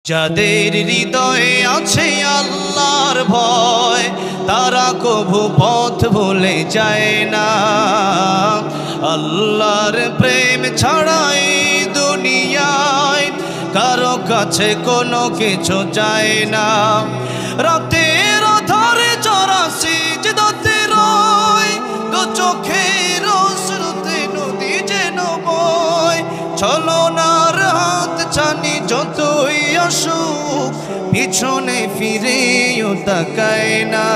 যাদের হৃদয়ে আছে আল্লাহর ভয় তারা কভু পথ ভুলে যায় না। আল্লাহর প্রেম ছাড়াই দুনিয়ায় কারো কাছে কোনো কিছু যায় না। রাতের আধারে যারা সিজদাতে রয়, দু চোখের অশ্রুতে নদী যেন বয়। ছলনার হাত ছানি যতই আসুক পিছনে ফিরেও তাকায় না।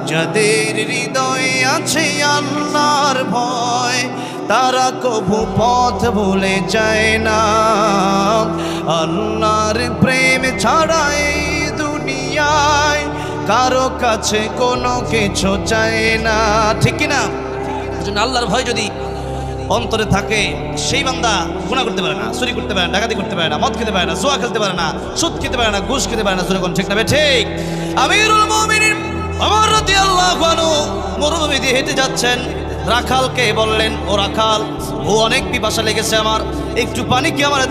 যাদের হৃদয়ে আছে আল্লাহর ভয় তারা কভু পথ ভুলে যায় না। আল্লাহর প্রেম ছাড়াই দুনিয়ায় কারো কাছে কোনো কিছু চায় না। ঠিক কিনা? আল্লাহর ভয় যদি অন্তরে থাকে সেই বান্দা গুনাহ করতে পারে না, চুরি করতে পারে না, ডাকাতি করতে পারে না, মদ খেতে পারে না, জুয়া খেলতে পারে না, সুদ খেতে পারে না, ঘুষ খেতে পারে না। সুরে কোন ঠিক না? ঠিক। আমিরুল মুমিনিন ওমর রাদিয়াল্লাহু আনহু মরুভূমি দিয়ে হেঁটে যাচ্ছেন। রাখালকে বললেন, ও রাখাল, ও অনেক পিপাসা লেগেছে আমার, একটু পানি কি আমার,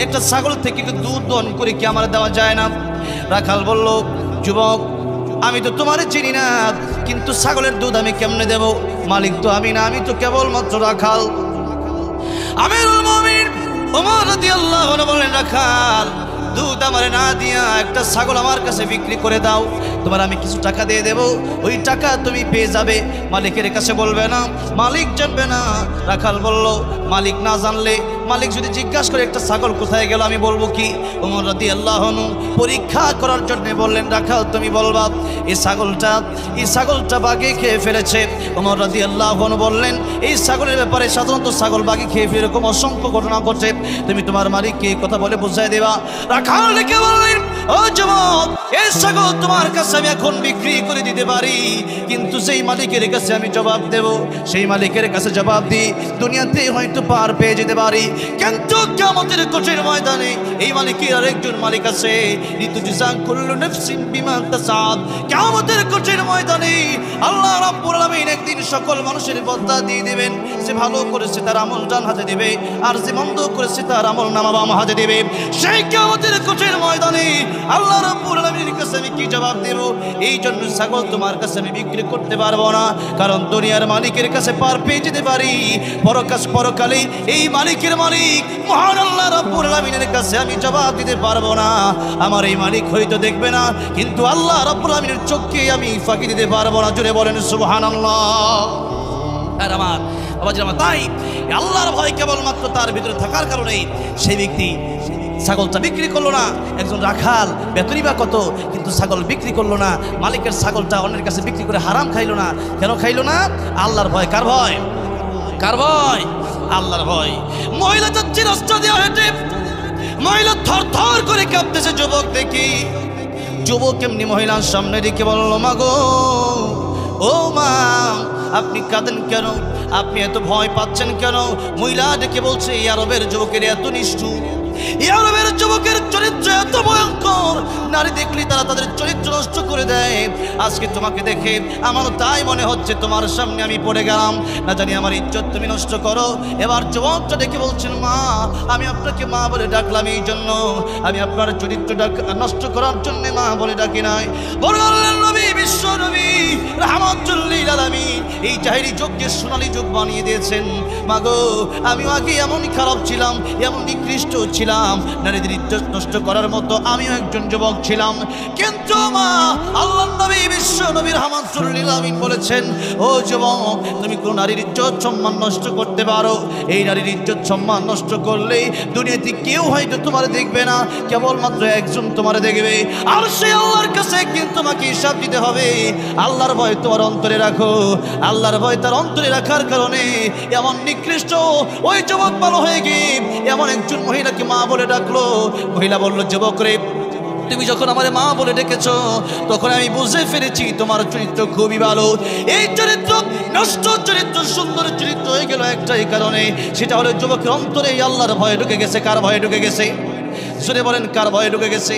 একটা ছাগল থেকে একটু দুধ দহন করে কি আমার দেওয়া যায় না? রাখাল বলল, যুবক, আমি তো তোমারে চিনি না, কিন্তু ছাগলের দুধ আমি কেমনে দেব? মালিক তো আমি না, আমি তো কেবলমাত্র রাখাল। আমিরুল মুমিনিন ওমর রাদিয়াল্লাহু আনহু বললেন, রাখাল, দুধ আমারে না দিয়া একটা ছাগল আমার কাছে বিক্রি করে দাও, তোমার আমি কিছু টাকা দিয়ে দেব, ওই টাকা তুমি পেয়ে যাবে। মালিকের কাছে বলবে না, মালিক জানবে না। রাখাল বলল, মালিক না জানলে, মালিক যদি জিজ্ঞাসা করে একটা ছাগল কোথায় গেল আমি বলবো কি? ওমর রাদিয়াল্লাহু আনহু পরীক্ষা করার জন্য বললেন, রাখাল তুমি বলবা এই ছাগলটা বাঘে খেয়ে ফেলেছে। ওমর রাদিয়াল্লাহু আনহু বললেন, এই ছাগলের ব্যাপারে সাধারণত ছাগল বাঘে খেয়ে ফেলে এরকম অসংখ্য ঘটনা ঘটে, তুমি তোমার মালিককে কথা বলে বুঝাই দেবা। রাখাল ডেকে বললেন, ও যুবক, এই ছাগল তোমার কাছে আমি এখন বিক্রি করে দিতে পারি, কিন্তু সেই মালিকের কাছে আমি জবাব দেব, সেই মালিকের কাছে জবাব দিই দুনিয়াতে হয়তো পার পেয়ে যেতে পারি, কিন্তু কিয়ামতের কঠিন ময়দানে এই মালিকের আরেকজন মালিক আছে। লিতুজজান কুল্লু নাফসিন বিমা তাসাব। কিয়ামতের কঠিন ময়দানে আল্লাহ রাব্বুল আলামিন একদিন সকল মানুষের বদলা দিয়ে দিবেন। যে ভালো করেছে তার আমল ডান হাতে দিবে, আর যে মন্দ করেছে তার আমল নামা বাম হাতে দিবে। সেই কিয়ামতের কঠিন ময়দানে আল্লাহ রাব্বুল আলামিনের কাছে আমি কি জবাব দেব? এই জন্য ছাগল তোমার কাছে আমি বিক্রি করতে পারবো না, কারণ দুনিয়ার মালিকের কাছে পার পেয়ে যেতে পারি, পরকালে এই মালিকের মালিক মহান আল্লাহ রাব্বুল আলামিনের কাছে আমি জবাব দিতে পারবো না। আমার এই মালিক হয়তো দেখবে না, কিন্তু আল্লাহ রাব্বুল আলামিনের চোখকে আমি ফাঁকি দিতে পারবো না। জোরে বলেন সুবহানাল্লাহ। আর আমার বাবাজি, আমার তাই আল্লাহর ভয় কেবলমাত্র তার ভিতরে থাকার কারণে সেই ব্যক্তি ছাগলটা বিক্রি করলো না। একজন রাখাল বেতনই বা কত, কিন্তু ছাগল বিক্রি করলো না। মালিকের ছাগলটা অন্যের কাছে বিক্রি করে হারাম খাইলো না। কেন খাইলো না? আল্লাহর ভয়। কার ভয়? কার ভয়? আল্লাহর ভয়। মহিলা যাচ্ছে রাস্তা দিয়ে হেঁটে, মহিলা থর থর করে কাঁপতেছে। যুবক দেখি, যুবক এমনি মহিলার সামনে রেখে বলল, মা গো, ও মা, আপনি কাঁদেন কেন? আপনি এত ভয় পাচ্ছেন কেন? মহিলা ডেকে বলছে, এই আরবের যুবকের এত নিষ্ঠুর, এই আরবের যুবকের চরিত্র এত ভয়ঙ্কর, নারী দেখলে তারা তাদের চরিত্র নষ্ট করে দেয়। আজকে তোমাকে দেখে আমার তাই মনে হচ্ছে তোমার সামনে আমি পড়ে গেলাম, না জানি আমার ইজ্জত তুমি নষ্ট করো। এবার যুবকটা ডেকে বলছেন, মা, আমি আপনাকে মা বলে ডাকলাম এই জন্য, আমি আপনার চরিত্র নষ্ট করার জন্য মা বলে ডাকি নাই। বললেন, নবী, বিশ্ব নবী রাহমাতুল লিল আলামিন এই জাহেরি যুগকে সোনালী যুগ বানিয়ে দিয়েছেন। মা গো, আমি আগে এমন খারাপ ছিলাম, এমন নিকৃষ্ট ছিলাম, নারীদের ইজ্জত নষ্ট করার মতো আমিও একজন যুবক ছিলাম, কিন্তু মা, আল্লাহর নবী বিশ্ব নবী রাহমাতুল লিল আলামিন বলেছেন, ও যুবক, তুমি কোন নারীর ইজ্জত সম্মান নষ্ট করতে পারো? এই নারীর ইজ্জত সম্মান নষ্ট করলেই দুনিয়াতে কেউ হয়তো তোমার দেখবে না, কেবলমাত্র একজন তোমার দেখবে, আর সেই আল্লাহর কাছে একদিন তোমাকে হিসাব দিতে হবে। আল্লাহর ভয় তোমার অন্তরে রাখো। আল্লাহর ভয় তার অন্তরে রাখার কারণে এমন নিকৃষ্ট ওই যুবক ভালো হয়ে গিয়ে এমন একজন মহিলাকে মা বলে ডাকলো। মহিলা বলল, যুবক রে, তুমি যখন আমার মা বলে ডেকেছো তখন আমি বুঝে ফেলেছি তোমার চরিত্র খুবই ভালো। এই চরিত্র নষ্ট চরিত্র সুন্দর চরিত্র হয়ে গেল একটাই কারণে, সেটা হলো যুবকের অন্তরে আল্লাহর ভয় ঢুকে গেছে। কার ভয়ে ঢুকে গেছে? জোরে বলেন, কার ভয়ে ঢুকে গেছে?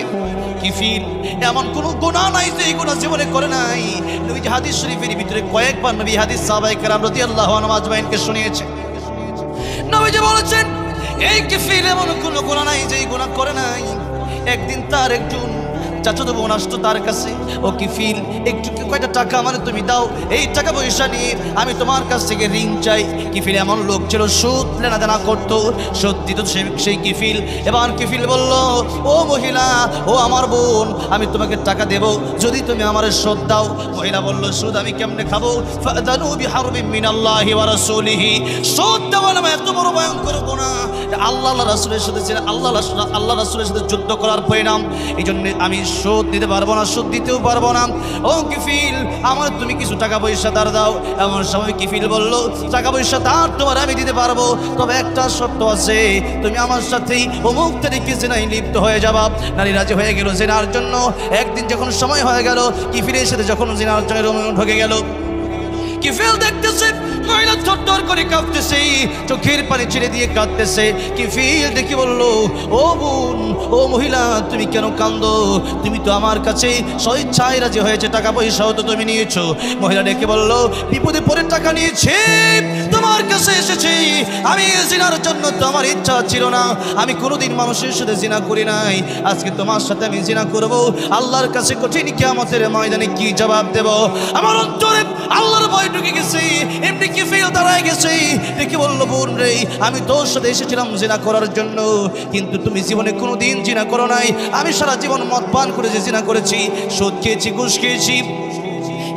কি ফিল? এমন কোন গুনাহ নাই যে এই গুনাহ জীবনে করে নাই। নবী হাদিস শরীফের ভিতরে কয়েকবার নবী হাদিস সাহাবায়ে কেরাম রাদিয়াল্লাহু আনহুম আজমাইনকে শুনিয়েছে। নবীজি বলেছেন, এই কিফিল এমন কোনো গুনাহ নাই যেই গুনাহ করে নাই। একদিন তার একজন চাচাতো বোন আসতো তার কাছে, ও কিফিল একটু কয়টা টাকা মানে তুমি দাও, এই টাকা পয়সা নিয়ে আমি তোমার কাছ থেকে ঋণ চাই। কিফিল এমন লোক ছিল সুদ লেনা দেনা করতো, সুদ দিত সেই কিফিল। এবার কিফিল বলল, ও মহিলা, ও আমার বোন, আমি তোমাকে টাকা দেব যদি তুমি আমার সুদ দাও। মহিলা বলল, সুদ আমি কেমনে খাবো? ফাদানু বিহারবিন মিনাল্লাহি ওয়া রাসূলিহি। সুদ দেওয়া নামে এত বড় ভয়ঙ্কর গুনাহ, আল্লাহ রাসূলের সাথে আল্লাহ রাসূলের সাথে যুদ্ধ করার পরিণাম। এই জন্য আমি সুদ দিতে পারবো না, সুদ দিতেও পারবো না। ও কিফিল, আমার তুমি কিছু টাকা পয়সা ধার দাও। এমন সময় কিফিল বলল, টাকা পয়সা ধার তোমার আমি দিতে পারবো, তবে একটা শর্ত আছে, তুমি আমার সাথেই অমুক তারিখে জিনায় লিপ্ত হয়ে যাবা। নারী রাজি হয়ে গেল জিনার জন্য। একদিন যখন সময় হয়ে গেল, কিফিলের সাথে যখন জিনার জন্য ঢুকে গেল, কিফিল দেখতেছে মহিলা থরথর করে কাঁপতেছে, চোখের পানি ছেড়ে দিয়ে কাঁদতেছে। কিফিল দেখি বলল, ও বোন, ও মহিলা, তুমি কেন কান্দো? তুমি তো আমার কাছে স্বেচ্ছায় রাজি হয়েছে, টাকা পয়সাও তো তুমি নিয়েছো। মহিলা ডেকে বলল, বিপদে পড়ে টাকা নিয়েছি, তোমার কাছে এসেছি। আমি জিনার জন্য তো আমার ইচ্ছা ছিল না, আমি কোনোদিন মানুষের সাথে জিনা করি নাই, আজকে তোমার সাথে আমি জিনা করব। আল্লাহর কাছে কঠিন কিয়ামতের ময়দানে কি জবাব দেব? আমার অন্তরে আল্লাহর ভয় ঢুকে গেছে। এমনি কিফিল দাঁড়ায় গেছে, দেখি বলল, বোন রে, আমি তোর সাথে এসেছিলাম জিনা করার জন্য, কিন্তু তুমি জীবনে কোনোদিন জিনা করো নাই। আমি সারা জীবন মদ পান করে যে জিনা করেছি, সুদ খেয়েছি, ঘুষ খেয়েছি,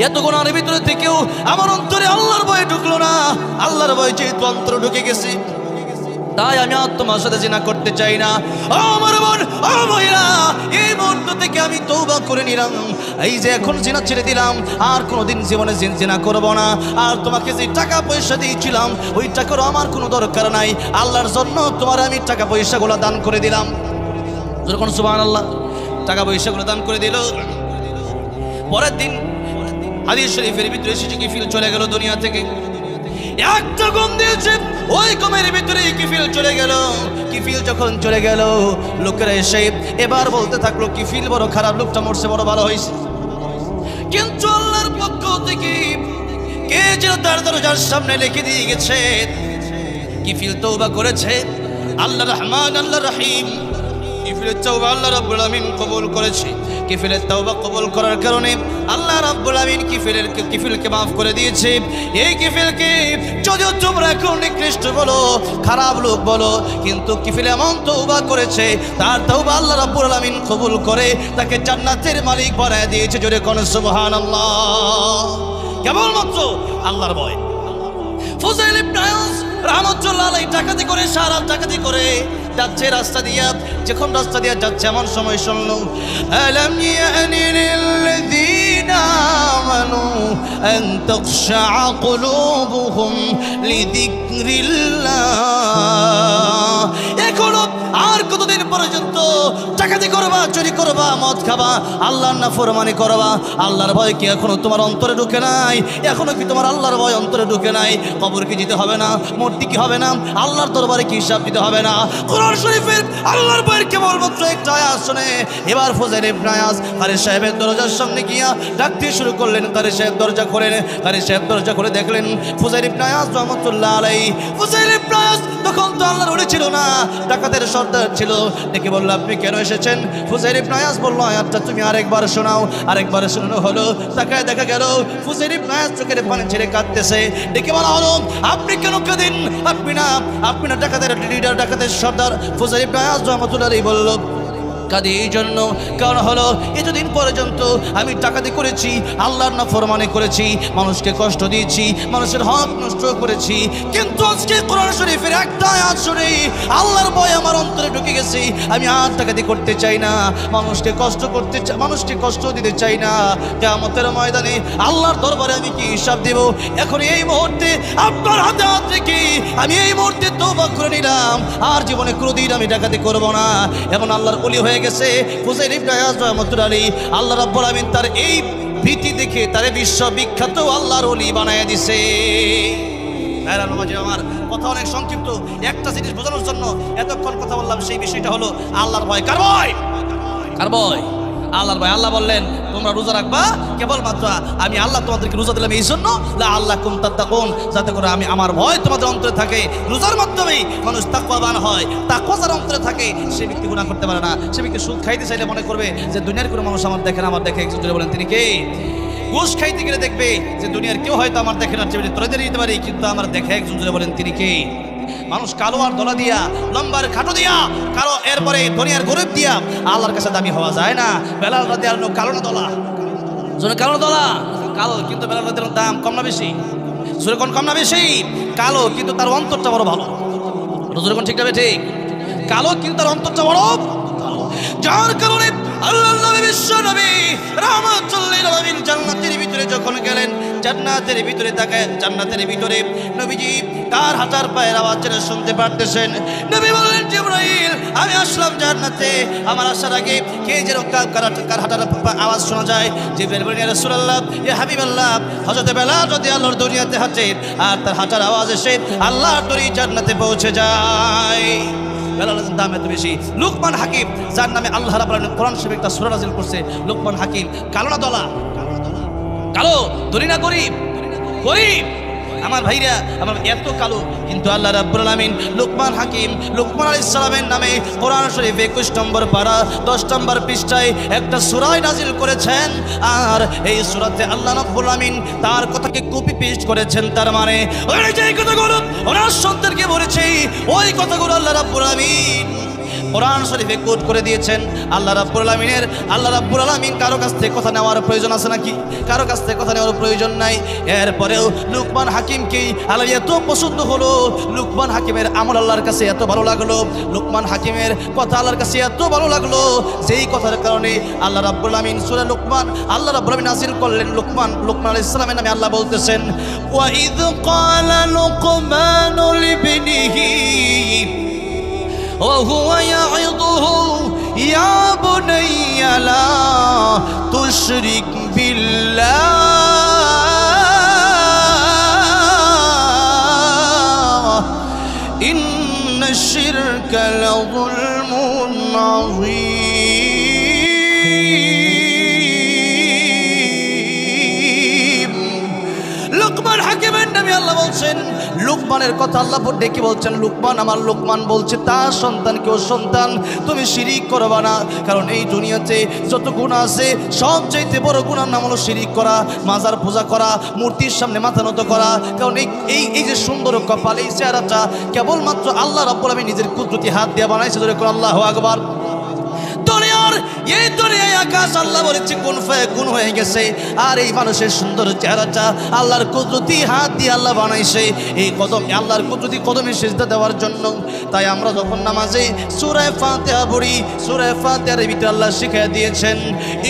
এত গুনাহের ভিতরে থেকেও আমার অন্তরে আল্লাহর ভয় ঢুকলো না। আল্লাহর ভয় যেহেতু অন্তরে ঢুকে গেছে, তাই আমি আর তোমার সাথে জিনা করতে চাই না। ও আমার বোন, ও মহিলা, এই মুহূর্ত থেকে আমি তওবা করে নিলাম। এই যে এখন জিনা ছেড়ে দিলাম, আর কোনোদিন জীবনে জিনা করব না। আর তোমাকে যে টাকা পয়সা দিয়েছিলাম, ওই টাকারও আমার কোনো দরকার নাই। আল্লাহর জন্য তোমার আমি টাকা পয়সাগুলো দান করে দিলাম। যখন সুবহানাল্লাহ, টাকা পয়সাগুলো দান করে দিল। পরের দিন হাদিস শরীফের ভিতরে এসেছে, কিফিল চলে গেল দুনিয়া থেকে। একটা গম দিয়েছে, ওই গমের ভিতরে কিফিল চলে গেল। কিফিল যখন চলে গেল, লোকেরা এসে এবার বলতে থাকলো, কিফিল বড় খারাপ, লোকটা মরছে, বড় ভালো হয়েছে। কিন্তু আল্লাহর পক্ষ থেকে কে যেন তার দরজার সামনে লিখে দিয়ে গেছে, কিফিল তওবা করেছে, আল্লাহ রহমান, আল্লাহ রহিম। কিফিলের তওবা আল্লাহ রাব্বুল আমিন কবুল করেছে। কিফিলের তওবা কবুল করার কারণে আল্লাহ রাব্বুল আমিন কিফিলকে মাফ করে দিয়েছে। এই কিফিলকে যদিও তোমরা এখন নিকৃষ্ট বলো, খারাপ লোক বলো, কিন্তু কিফিল এমন তওবা করেছে, তার তওবা আল্লাহ রাব্বুল আমিন কবুল করে তাকে জান্নাতের মালিক বানায় দিয়েছে। জোরে কোন সুবহানাল্লাহ। কেবলমাত্র আল্লাহর ভয়। ফুজাইল ইবনে আয়াজ রাহমাতুল্লাহ আলাইহি ডাকাতি করে, সারা ডাকাতি করে যাচ্ছে রাস্তা দিয়া। যখন রাস্তা দিয়া যাচ্ছে, এমন সময় শুনলো, আলাম ইয়ানি লিল্লাযীনা আমানু আন তাখশা কুলুবুহুম লিযিকরিল্লাহ। এখনো আর কতদিন পর্যন্ত ডাকাতি করবা, চুরি করবা, মদ খাবা, আল্লাহর নাফরমানি করবা? আল্লাহর ভয় কি এখনো তোমার অন্তরে ঢুকে নাই? এখনো কি তোমার আল্লাহর ভয় অন্তরে ঢুকে নাই? কবর কি যেতে হবে না? মূর্তি কি হবে না? আল্লাহর দরবারে কি হিসাব দিতে হবে না? কোরআন শরীফের আল্লাহর ভয়ের কেবলমাত্র একটা আয়াত শুনে এবার ফুজাইল ইবনে আয়াজ কারি সাহেবের দরজার সামনে গিয়া ডাকতে শুরু করলেন। কারি সাহেব দরজা খোলেন। কারি সাহেব দরজা খুলে দেখলেন ফুজাইল ইবনে আয়াজ রাহমাতুল্লাহ আলাইহি। ফুজাইল ইবনে আয়াজ তখন তো আল্লাহর ওলি ছিল না, ডাকাতের সর্দার ছিল। ডেকে বলল, আপনি কেন এসেছেন? ফুজাইল ইবনে আয়াজ বলল, আয়াতটা তুমি আরেকবার শোনাও। আরেকবার শোনানো হলো। তাকায় দেখা গেল ফুজাইল ইবনে আয়াজ চোখের পানি ছেড়ে কাঁদতেছে। ডেকে বলা হলো, আপনি কেন কাঁদেন? আপনি না ডাকাতের লিডার, ডাকাতের সর্দার? ফুজাইল ইবনে আয়াজ রাহমাতুল্লাহ আলাইহি বলল, কাঁদি এই জন্য, কারণ হলো এতদিন পর্যন্ত আমি ডাকাতি করেছি, আল্লাহর নাফরমানি করেছি, মানুষকে কষ্ট দিয়েছি, মানুষের হক নষ্ট করেছি, কিন্তু আজকে কোরআন শরীফের একটা আয়াত শুনে আল্লাহর ভয় আমার অন্তরে ঢুকে গেছে। আমি আর ডাকাতি করতে চাই না, মানুষকে কষ্ট দিতে চাই না। কিয়ামতের ময়দানে আল্লাহর দরবারে আমি কি হিসাব দেব? এখন এই মুহূর্তে আপনার হাতে হাত রেখে আমি এই মুহূর্তে তওবা করে নিলাম, আর জীবনে কোনোদিন আমি ডাকাতি করব না। এখন আল্লাহর ওলি হয়ে গেছে ফুজাইল ইবনে আয়াজ রাহমাতুল্লাহ আলাইহি। আল্লাহ রাব্বুল আমিন তার এই ভীতি দেখে তারে বিশ্ববিখ্যাত আল্লাহর ওলি বানায়া দিছে। আমার কথা অনেক সংক্ষিপ্ত, একটা জিনিস বোঝানোর জন্য এতক্ষণ কথা বললাম, সেই বিষয়টা হলো আল্লাহর ভয়। কার ভয়? কার ভয়? আল্লাহর ভয়। আল্লাহ বললেন তোমরা রোজা রাখবা কেবলমাত্র আমি আল্লাহ তোমাদেরকে রোজা দিলাম এই জন্য লাআল্লাকুম তাত্তাকুন, যাতে করে আমি আমার ভয় তোমাদের অন্তরে থাকে। রোজার মাধ্যমেই মানুষ তাকওয়াবান হয়। তাকওয়া যার অন্তরে থাকে সে ব্যক্তি গুনাহ করতে পারে না। সে ব্যক্তি সুদ খাইতে চাইলে মনে করবে যে দুনিয়ার কোনো মানুষ আমার দেখে না, আমার দেখে। একজন জোরে বলেন তিনি কে? ঘুষ খাইতে গেলে দেখবে যে দুনিয়ার কেউ হয়তো আমার দেখে না, তোরা দিতে পারি কিন্তু আমার দেখে। একজন জোরে বলেন তিনি কে? মানুষ কালো আর দলা দিয়া, লম্বার খাটো দিয়া, কালো এরপরে দুনিয়ার গরিব দিয়া আল্লাহর কাছে দামি হওয়া যায় না। বেলাল রাদিয়াল্লাহু আনহু কালো না দলা? জোরে কালো না দলা? কালো, কিন্তু বেলাল রাদিয়াল্লাহু আনহুর দাম কম না বেশি? জোরে কোন কম না বেশি? কালো কিন্তু তার অন্তরটা বড় ভালো। জোরে কোন ঠিক না ঠিক? কালো কিন্তু তার অন্তরটা বড় ভালো। যার কারণে আল্লাহর নবী বিশ্ব নবী রাহমাতুল লিল আলামিন জান্নাতের ভিতরে যখন গেলেন, জান্নাতের ভিতরে তাকায়, জান্নাতের ভিতরে নবীজি কার হাঁটার পায়ের আওয়াজ যেন শুনতে পারতেছেন। নবী বললেন জিবরাইল আমি আসলাম জান্নাতে, আমার আসার আগে কে যেন কার হাঁটার আওয়াজ শোনা যায়। জিবরাইল বললেন ইয়া রাসূলুল্লাহ, ইয়া হাবিবাল্লাহ, হযরত বেলাল রাদিয়াল্লাহু আনহু দুনিয়াতে হাঁটেন আর তার হাঁটার আওয়াজ এসে আল্লাহর তরি জান্নাতে পৌঁছে যায়। বেলালের দাম এত বেশি। লুকমান হাকিম, যার নামে আল্লাহ রাব্বুল আলামিন কোরআন শরীফে একটা সূরা নাযিল করছে, লুকমান হাকিম কালো না দলা? কালো। ধনী না গরিব? গরিব। আমার ভাইরা, আমার এত কালো কিন্তু আল্লাহ রাব্বুল আলামিন লুকমান হাকিম, লুকমান আলাইহিস সালামের নামে কোরআন শরীফে 21 নম্বর পারা 10 নম্বর পৃষ্ঠায় একটা সূরা নাযিল করেছেন। আর এই সূরাতে আল্লাহ রাব্বুল আলামিন তার কথাকে কপি পেস্ট করেছেন। তার মানে ওই যে কথাগুলো ওনার সন্তানকে বলেছে, ওই কথাগুলো আল্লাহ রাব্বুল আলামিন কোরআন শরীফে কোট করে দিয়েছেন। আল্লাহ রাব্বুল আলামিন কারো কাছ থেকে কথা নেওয়ার প্রয়োজন আছে নাকি? কারো কাছ থেকে কথা নেওয়ার প্রয়োজন নাই। এরপরেও লুকমান হাকিমকে আল্লাহ এত পছন্দ হলো, লুকমান হাকিমের আমল আল্লাহর কাছে এত ভালো লাগলো, লুকমান হাকিমের কথা আল্লাহর কাছে এত ভালো লাগলো, যেই কথার কারণে আল্লাহ রাব্বুল আলামিন সূরা লুকমান আল্লাহ রাব্বুল আলামিন নাযিল করলেন। লুকমান আলাইহিস সালামের নামে আল্লাহ বলতেছেন ওয়া ইয ক্বালা লুকমানু লিবনিহি وهو يعظه يا بني لا تشرك بالله إن الشرك لظلم عظيم। লুকমান হাকিমের নামে আল্লাহ বলছেন, লুকমানের কথা আল্লাহ ডেকে বলছেন, লুকমান আমার লুকমান বলছে তার সন্তানকে, ও সন্তান তুমি শিরিক করবা না, কারণ এই দুনিয়াতে যত গুনাহ আছে সবচাইতে বড় গুনার নাম হলো শিরিক করা, মাজার পূজা করা, মূর্তির সামনে মাথা নত করা। কারণ এই যে সুন্দর কপাল, এই চেহারাটা কেবলমাত্র আল্লাহ রাব্বুল আলামিন নিজের কুদরতি হাত দিয়ে বানাইছে। ধরে কোন আল্লাহু আকবার। এই দুনিয়ায় আকাশ আল্লাহ বলেছে কোন ফায়াকুন হয়ে গেছে, আর এই মানুষের সুন্দর চেহারাটা আল্লাহর কুদরতি হাত দিয়ে আল্লাহ বানাইছে এই কদম, আল্লাহর কুদরতি কদমে সিজদা দেওয়ার জন্য। তাই আমরা যখন নামাজে সূরা ফাতিহা পড়ি, সূরা ফাতিহার ভিতরে আল্লাহ শিখিয়ে দিয়েছেন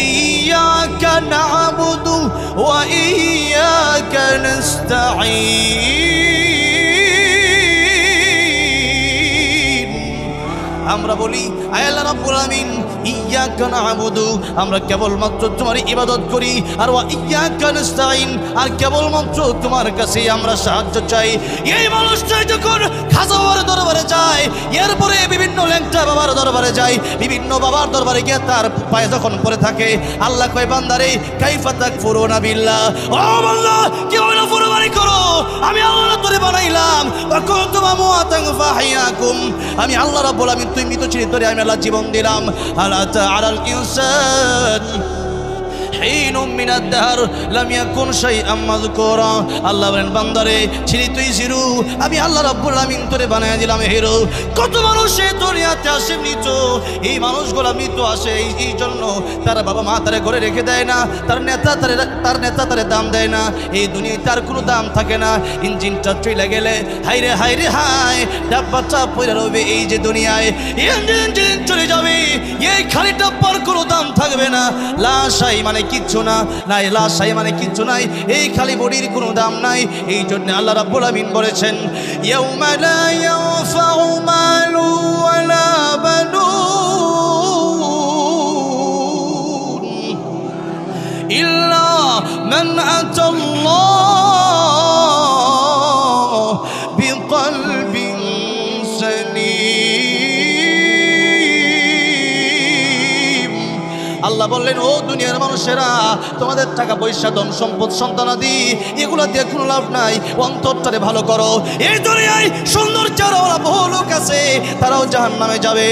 ইয়াকা না'বুদু ওয়া ইয়াকা নাস্তাঈন। আমরা বলি আয় আল্লাহ রাব্বুল আলামিন ইয়াকা না'বুদু, আমরা কেবলমাত্র তোমার ইবাদত করি, আর ওয়া ইয়াকা নাস্তাঈন, আর কেবলমাত্র তোমার কাছে আমরা সাহায্য চাই। এই মানুষটা যখন খাজা বাবার দরবারে যায়, এরপরে বিভিন্ন ল্যাংটা বাবার দরবারে যায়, বিভিন্ন বাবার দরবারে গিয়ে তার পায়ে যখন পড়ে থাকে, আল্লাহ কয় বান্দারে কাইফা তাকফুরুনা বিল্লাহ, ও আল্লাহ কি ওরা ফুরবানি করো, আমি আল্লাহ তোরে বানাইলাম, ওয়া কুনতুম আমওয়াতান ফাহিয়াকুম, আমি আল্লাহ রাব্বুল আলামিন তুই মৃত ছিলি, তোরে আমি আল্লাহ জীবন দিলাম। আলাতা আলাল ইনসান حين من الدهر لم يكن شيئا مذكورا। আল্লাহ বলেন বান্দারে ছিলি তুই জিরো, আমি আল্লাহ রাব্বুল আলামিন তোরে বানায় দিলাম হিরো। কত মানুষ এই দুনিয়াতে আসে মৃত, এই মানুষগুলো মৃত আসে এই জন্য তার বাবা মা তারে ঘরে রেখে দেয় না, তার নেতা তারে দাম দেয় না, এই দুনিয়ায় তার কোনো দাম থাকে না। ইঞ্জিনটা চলে গেলে হাইরে হাইরে হাই ডাব্বাটা পড়ে রবে এই যে দুনিয়ায়, ইঞ্জিন চলে যাবে, এই খালি ডাব্বার কোনো দাম থাকবে না। লাশাই মানে কিচ্ছু না, নাই লাশাই মানে কিচ্ছু নাই, এই খালি বডির কোনো দাম নাই। এই জন্য আল্লাহ রাব্বুল আলামিন বলেছেন ইয়াউমা লা ইয়ানফাউ মালু ওয়ালা বানুন ইল্লা মান আতাল্লাহ বিকলবিন সালিম। আল্লাহ বললেন, ও দুনিয়ার মানুষেরা, তোমাদের টাকা পয়সা ধন সম্পদ সন্তানাদি এগুলো দিয়ে কোনো লাভ নাই, অন্তরটারে ভালো করো। এই দুনিয়ায় সুন্দর চেহারাওয়ালা বহু লোক আছে, তারাও জাহান্নামে যাবে।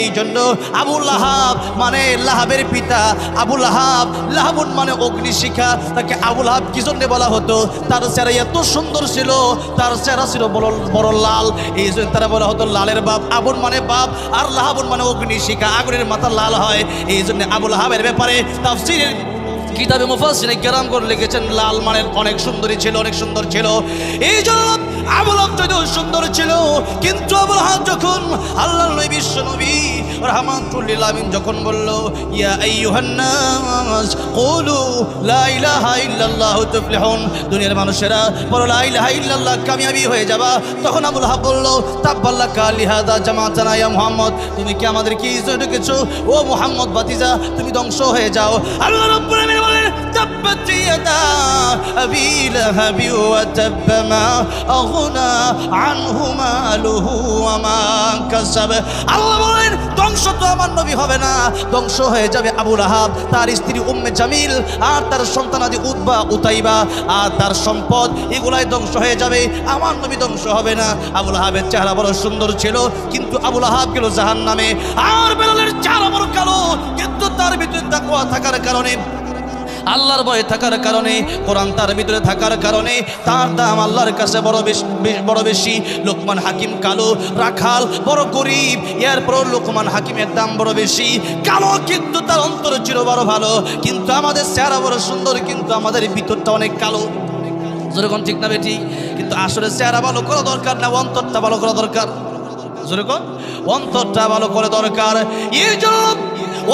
এই জন্য আবু লাহাব মানে লাহাবের পিতা আবু লাহাব, লাহাবুন মানে অগ্নিশিখা, তাকে আবু লাহাব কি জন্য বলা হতো? তার চেহারা এত সুন্দর ছিল, তার চেহারা ছিল বড় লাল, এই জন্য তারা বলা হতো লালের বাপ। আবুন মানে বাপ, আর লাহাবুন মানে অগ্নিশিখা, আগুনের মাথা লাল হয়। এই জন্য আবু লাহাবের ব্যাপারে তাফসীরের কিতাবে মুফাসসিরিনে কেরাম করে লিখেছেন, লাল মানে অনেক সুন্দরী ছিল, অনেক সুন্দর ছিল। এই জন্য আবু লাহাব যদিও সুন্দর ছিল, কিন্তু আবু লাহাব যখন আল্লাহর নবী বিশ্ব নবী রাহমাতুল লিল আলামিন যখন বলল, ইয়া আইয়ুহান নাস কুলু লা ইলাহা ইল্লাল্লাহ তুফলিহুন, দুনিয়ার মানুষেরা বলো লা ইলাহা ইল্লাল্লাহ, কামিয়াবি হয়ে যাবা। তখন আবু লাহাব বলল, তাব্বাল্লাকা লিহাদা জামাতানা ইয়া মুহাম্মদ, তুমি কি আমাদের কি ইজ্জত রেখেছো? ও মুহাম্মদ ভাতিজা, তুমি ধ্বংস হয়ে যাও। আল্লাহ রাব্বুল আলামিন বলেন, তাব্বাত ইয়াদা আবি লাহাবি ওয়া তাব্বা মা আগনা আনহু মালুহু ওয়া মা কাসাব। আল্লাহ বলেন, ধ্বংস তো আমার নবী হবে না, ধ্বংস হয়ে যাবে আবু লাহাব, তার স্ত্রী উম্মে জামিল, আর তার সন্তানাদি উতবা উতাইবা, আর তার সম্পদ এগুলাই ধ্বংস হয়ে যাবে, আমার নবী ধ্বংস হবে না। আবু লাহাবের চেহারা বড় সুন্দর ছিল, কিন্তু আবু লাহাব গেল জাহান্নামে। আর বেলালের চেহারা বড় কালো, কিন্তু তার ভিতরে তাকওয়া থাকার কারণে, আল্লাহর ভয় থাকার কারণে, কোরআন তার ভিতরে থাকার কারণে তার দাম আল্লাহর কাছে বড় বেশি। লোকমান হাকিম কালো, রাখাল বড় গরিব, এরপর লোকমান হাকিমের দাম বড় বেশি। কালো কিন্তু তার অন্তর ছিল বড় ভালো, কিন্তু আমাদের চেহারা বড় সুন্দর, কিন্তু আমাদের ভিতরটা অনেক কালো। যেরকম ঠিক না বেটি? কিন্তু আসলে চেহারা ভালো করা দরকার না, অন্তরটা ভালো করা দরকার। যেরকম অন্তরটা ভালো করে দরকার। এই জন্য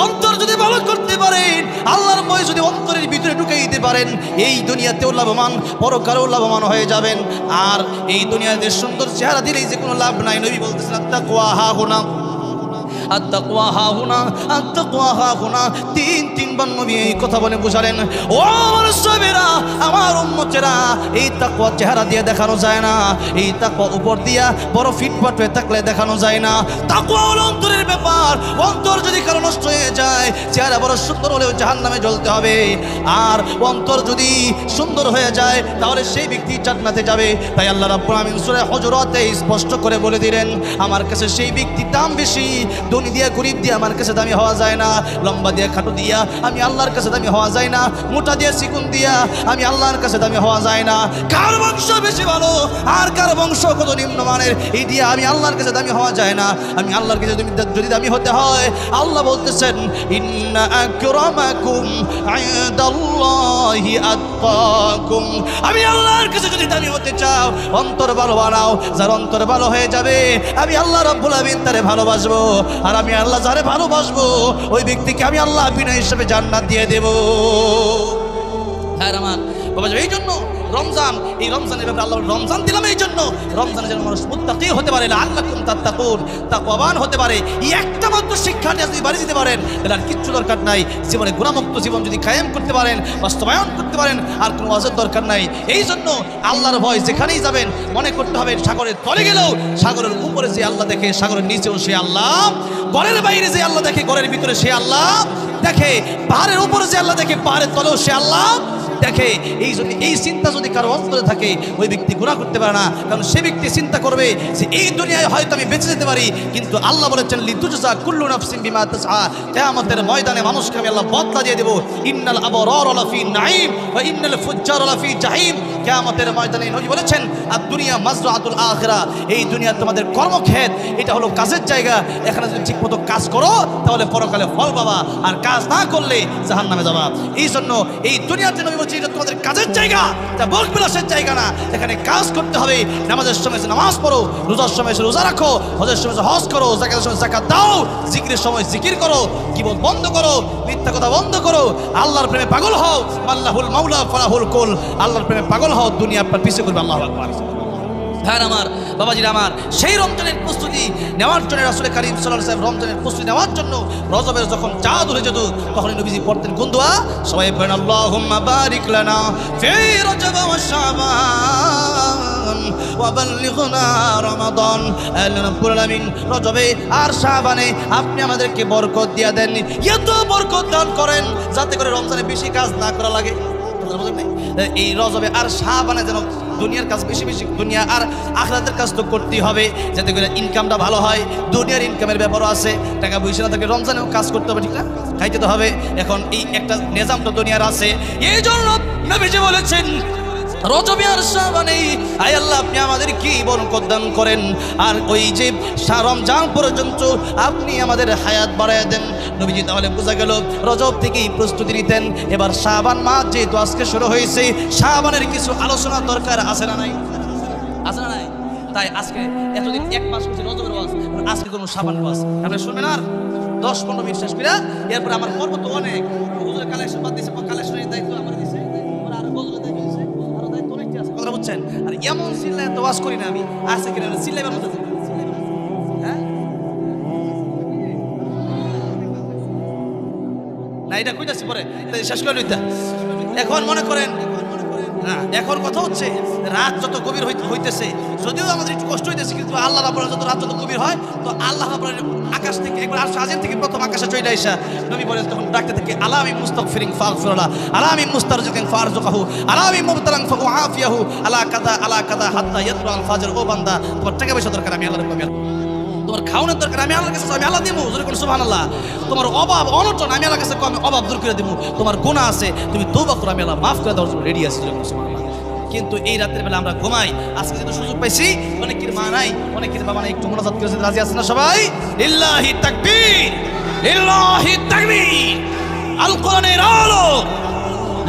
অন্তর যদি ভালো করতে পারেন, আল্লাহর ভয় যদি অন্তরের ভিতরে ঢুকে দিতে পারেন, এই দুনিয়াতেও লাভবান, পরকালেও লাভবান হয়ে যাবেন। আর এই দুনিয়াতে সুন্দর চেহারা দিলেই যে কোনো লাভ নাই। নবী বলতেছেন, আত্তাকওয়া হাহুনা, আত্তাকওয়া হাহুনা, আত্তাকওয়া হাহুনা, তিনবার নবী এই কথা বলে বুঝালেন। ও আমার সাহাবীরা, আমার উম্মতেরা, এই তাকওয়া চেহারা দিয়ে দেখানো যায় না, এই তাকওয়া উপর দিয়া বড় ফিটফাট হয়ে থাকলে দেখানো যায় না। তাকওয়া হলো অন্তরের ব্যাপার। অন্তর যদি কারো নষ্ট হয়ে যায়, চেহারা বড় সুন্দর হলেও জাহান্নামে জ্বলতে হবে। আর অন্তর যদি সুন্দর হয়ে যায়, তাহলে সেই ব্যক্তি জান্নাতে যাবে। তাই আল্লাহ রাব্বুল আলামিন সূরা হুজুরাতে স্পষ্ট করে বলে দিলেন, আমার কাছে সেই ব্যক্তির দাম বেশি। ধনী দিয়া গরিব দিয়া আমার কাছে দামি হওয়া যায় না, লম্বা দিয়া খাটো দিয়া আমি আল্লাহর কাছে দামি হওয়া যায় না, মোটা দিয়া চিকুন দিয়া আমি আল্লাহর কাছে দামি হওয়া যায় না। কার বংশ বেশি ভালো আর কার বংশ কত নিম্নমানের, এই দিয়ে আমি আল্লাহর কাছে দামি হওয়া যায় না। আমি আল্লাহর কাছে যদি দামি হতে হয়, আল্লাহ বলতেছেন, ইন্না আকরামাকুম ইনদাল্লাহি আতকাকুম। আমি আল্লাহর কাছে যদি দামি হতে চাও, অন্তর ভালো বানাও। যার অন্তর ভালো হয়ে যাবে, আমি আল্লাহ রাব্বুল আলামিন তারে ভালোবাসবো। আর আমি আল্লাহ যারে ভালোবাসবো, ওই ব্যক্তিকে আমি আল্লাহ বিনা হিসেবে জান্নাত দিয়ে দেব। হ্যাঁ আমার বাবা, এই জন্য রমজান, এই রমজানের ব্যাপারে আল্লাহ রমজান দিলাম এই জন্য, রমজানের জন্য মানুষ মুত্তাকি হতে পারে, লাআল্লাকুম তাত্তাকুন, তাকওয়াবান হতে পারে। এই একটা মাত্র শিক্ষা যদি বাড়ি দিতে পারেন, তাহলে আর কিচ্ছু দরকার নাই। জীবনে গুনাহমুক্ত জীবন যদি কায়েম করতে পারেন, বাস্তবায়ন করতে পারেন, আর কোনো ওয়াজের দরকার নাই। এই জন্য আল্লাহর ভয় যেখানেই যাবেন মনে করতে হবে, সাগরের তলে গেলেও সাগরের উপরে যে আল্লাহ দেখে, সাগরের নিচেও সে আল্লাহ, ঘরের বাইরে যে আল্লাহ দেখে, ঘরের ভিতরে সে আল্লাহ দেখে, পাহাড়ের উপরে যে আল্লাহ দেখে, পাহাড়ের তলেও সে আল্লাহ দেখে। এই জন্য এই চিন্তা যদি কারো অন্তরে থাকে, ওই ব্যক্তি গুনাহ করতে পারে না। কারণ সে ব্যক্তি চিন্তা করবে যে এই দুনিয়ায় হয়তো আমি বেঁচে যেতে পারি, কিন্তু আল্লাহ বলেছেন, লিতুজজা কুল্লু নাফসিন বিমা তাসআ, কিয়ামতের ময়দানে মানুষকে আমি আল্লাহ বদলা দিয়ে দেব। ইন্নাল আবরার লাফি নাঈম ওয়া ইন্নাল ফুজ্জার লাফি জাহিম। কিয়ামতের ময়দানে নবী বলেছেন, আর দুনিয়া মাজরাতুল আখিরা, এই দুনিয়া তোমাদের কর্মক্ষেত, এটা হলো কাজের জায়গা। এখানে যদি ঠিকমতো কাজ করো, তাহলে পরকালে ফল পাবা, আর কাজ না করলে জাহান্নামে যাবা। এই জন্য এই দুনিয়াতে নবী বলছেন, এটা তোমাদের কাজের জায়গা, এটা ভোগ বিলাসের জায়গা না। এখানে কাজ করতে হবে। নামাজের সময় নামাজ পড়ো, রোজার সময় রোজা রাখো, হজের সময় হজ করো, যাকাতের সময় যাকাত দাও, জিকিরের সময় জিকির করো, গীবত বন্ধ করো, মিথ্যা কথা বন্ধ করো, আল্লাহর প্রেমে পাগল হও। আল্লাহুল মাওলা ফালাহুল কুল, আল্লাহর প্রেমে পাগল হও, দুনিয়া আপনার পিছে করবে। আল্লাহু আকবার। ভাই আমার, বাবাজিরা আমার, সেই রমজানের প্রস্তুতি নেওয়ার জন্য রাসূল কারীম সাল্লাল্লাহু আলাইহি ওয়াসাল্লাম রমজানের প্রস্তুতি নেওয়ার জন্য রজবের যখন চাঁদ উঠে যেত, তখন নবীজি পড়তেন কোন দোয়া? সবাই বলেন, আল্লাহুম্মা বারিক লানা ফি রজব ওয়া শাবান ওয়া বাল্লিগনা রমাদান। আল্লাহ রাব্বুল আলামিন রজবে আর শাবানে আপনি আমাদেরকে বরকত দিয়া দেন, এত বরকত দান করেন যাতে করে রমজানে বেশি কাজ না করা লাগে। এই রজবে আর শাবানে যেন দুনিয়ার কাজ বেশি বেশি, দুনিয়া আর আখিরাতের কাজ তো করতেই হবে, যাতে করে ইনকামটা ভালো হয়। দুনিয়ার ইনকামের ব্যাপারও আছে, টাকা পয়সা না থাকে, রমজানেও কাজ করতে হবে, ঠিক না? খাইতে তো হবে। এখন এই একটা নিজাম তো দুনিয়ার আছে, এই জন্য নবীজি বলেছেন রজবে আর শাবানে আয় আল্লাহ আপনি আমাদের কি বরকত দান করেন, আর ওই যে রমজান পর্যন্ত আপনি আমাদের হায়াত বাড়ায় দেন। নবীজি তাহলে বোঝা গেল রজব থেকেই প্রস্তুতি নিতেন। এবার শাবান মাস যেহেতু আজকে শুরু হয়েছে, শাবানের কিছু আলোচনা দরকার আছে না নাই? আছে না নাই? তাই আজকে এতদিন এক মাস হচ্ছে রজবের ওয়াজ, আজকে কোনো শাবান ওয়াজ আপনি শুনবেন আর 10-15 মিনিট শেষ করে এরপরে আমার পর্ব তো অনেক হুজুরের কালেকশন বাদ দিয়েছে, কালেকশনের দায়িত্ব আমার দিয়েছে, আর গজলের দায়িত্ব দিয়েছে, আরো দায়িত্ব অনেকটা আছে, কথা বুঝছেন? আর এমন চিল্লায় তো ওয়াজ করি না আমি, আছে কিনা চিল্লাইবার মতো, হ্যাঁ না এটা কইতাছি পরে শেষ করে লইতা। এখন মনে করেন না, এখন কথা হচ্ছে রাত যত গভীর হইতেছে, যদিও আমাদের একটু কষ্ট হইতেছে, কিন্তু আল্লাহ রাব্বুল যত রাত যত গভীর হয় তো আল্লাহ রাব্বুল আকাশ থেকে একবার আরশ থেকে প্রথম আকাশে চলে আইসা নবী বলেন তখন ডাকতে থেকে আলা আমি মুস্তাগফিরিন ফাগফিরলা, আলা আমি মুস্তারজিকিন ফারজুকহু, আলা আমি মুবতালান ফাআফিয়াহু, আলা কাদা হাত্তা ইয়াতলু আল ফাজর। ও বান্দা তোমার টাকা পয়সা দরকার আমি আল্লাহর পাবে, তোমার খাওয়ানোর দরকার আমি আল্লাহর কাছে আমি আল্লাহ দেবো, জোরে করে সুবহানাল্লাহ। তোমার অভাব অনটন আমি আল্লাহর কাছে আমি অভাব দূর করে দেবো, তোমার গুনাহ আছে তুমি তওবা করো আমি আল্লাহ মাফ করে দেওয়ার জন্য রেডি আছি, জোরে করে সুবহানাল্লাহ। কিন্তু এই রাতের বেলা আমরা ঘুমাই, আজকে যেহেতু সুযোগ পাইছি অনেকের মা নাই, অনেকের বাবা নাই, একটু মোনাজাত করেছে, রাজি আছেন না সবাই? লিল্লাহি তাকবীর, লিল্লাহি তাকবীর, আল কোরআনের আলো,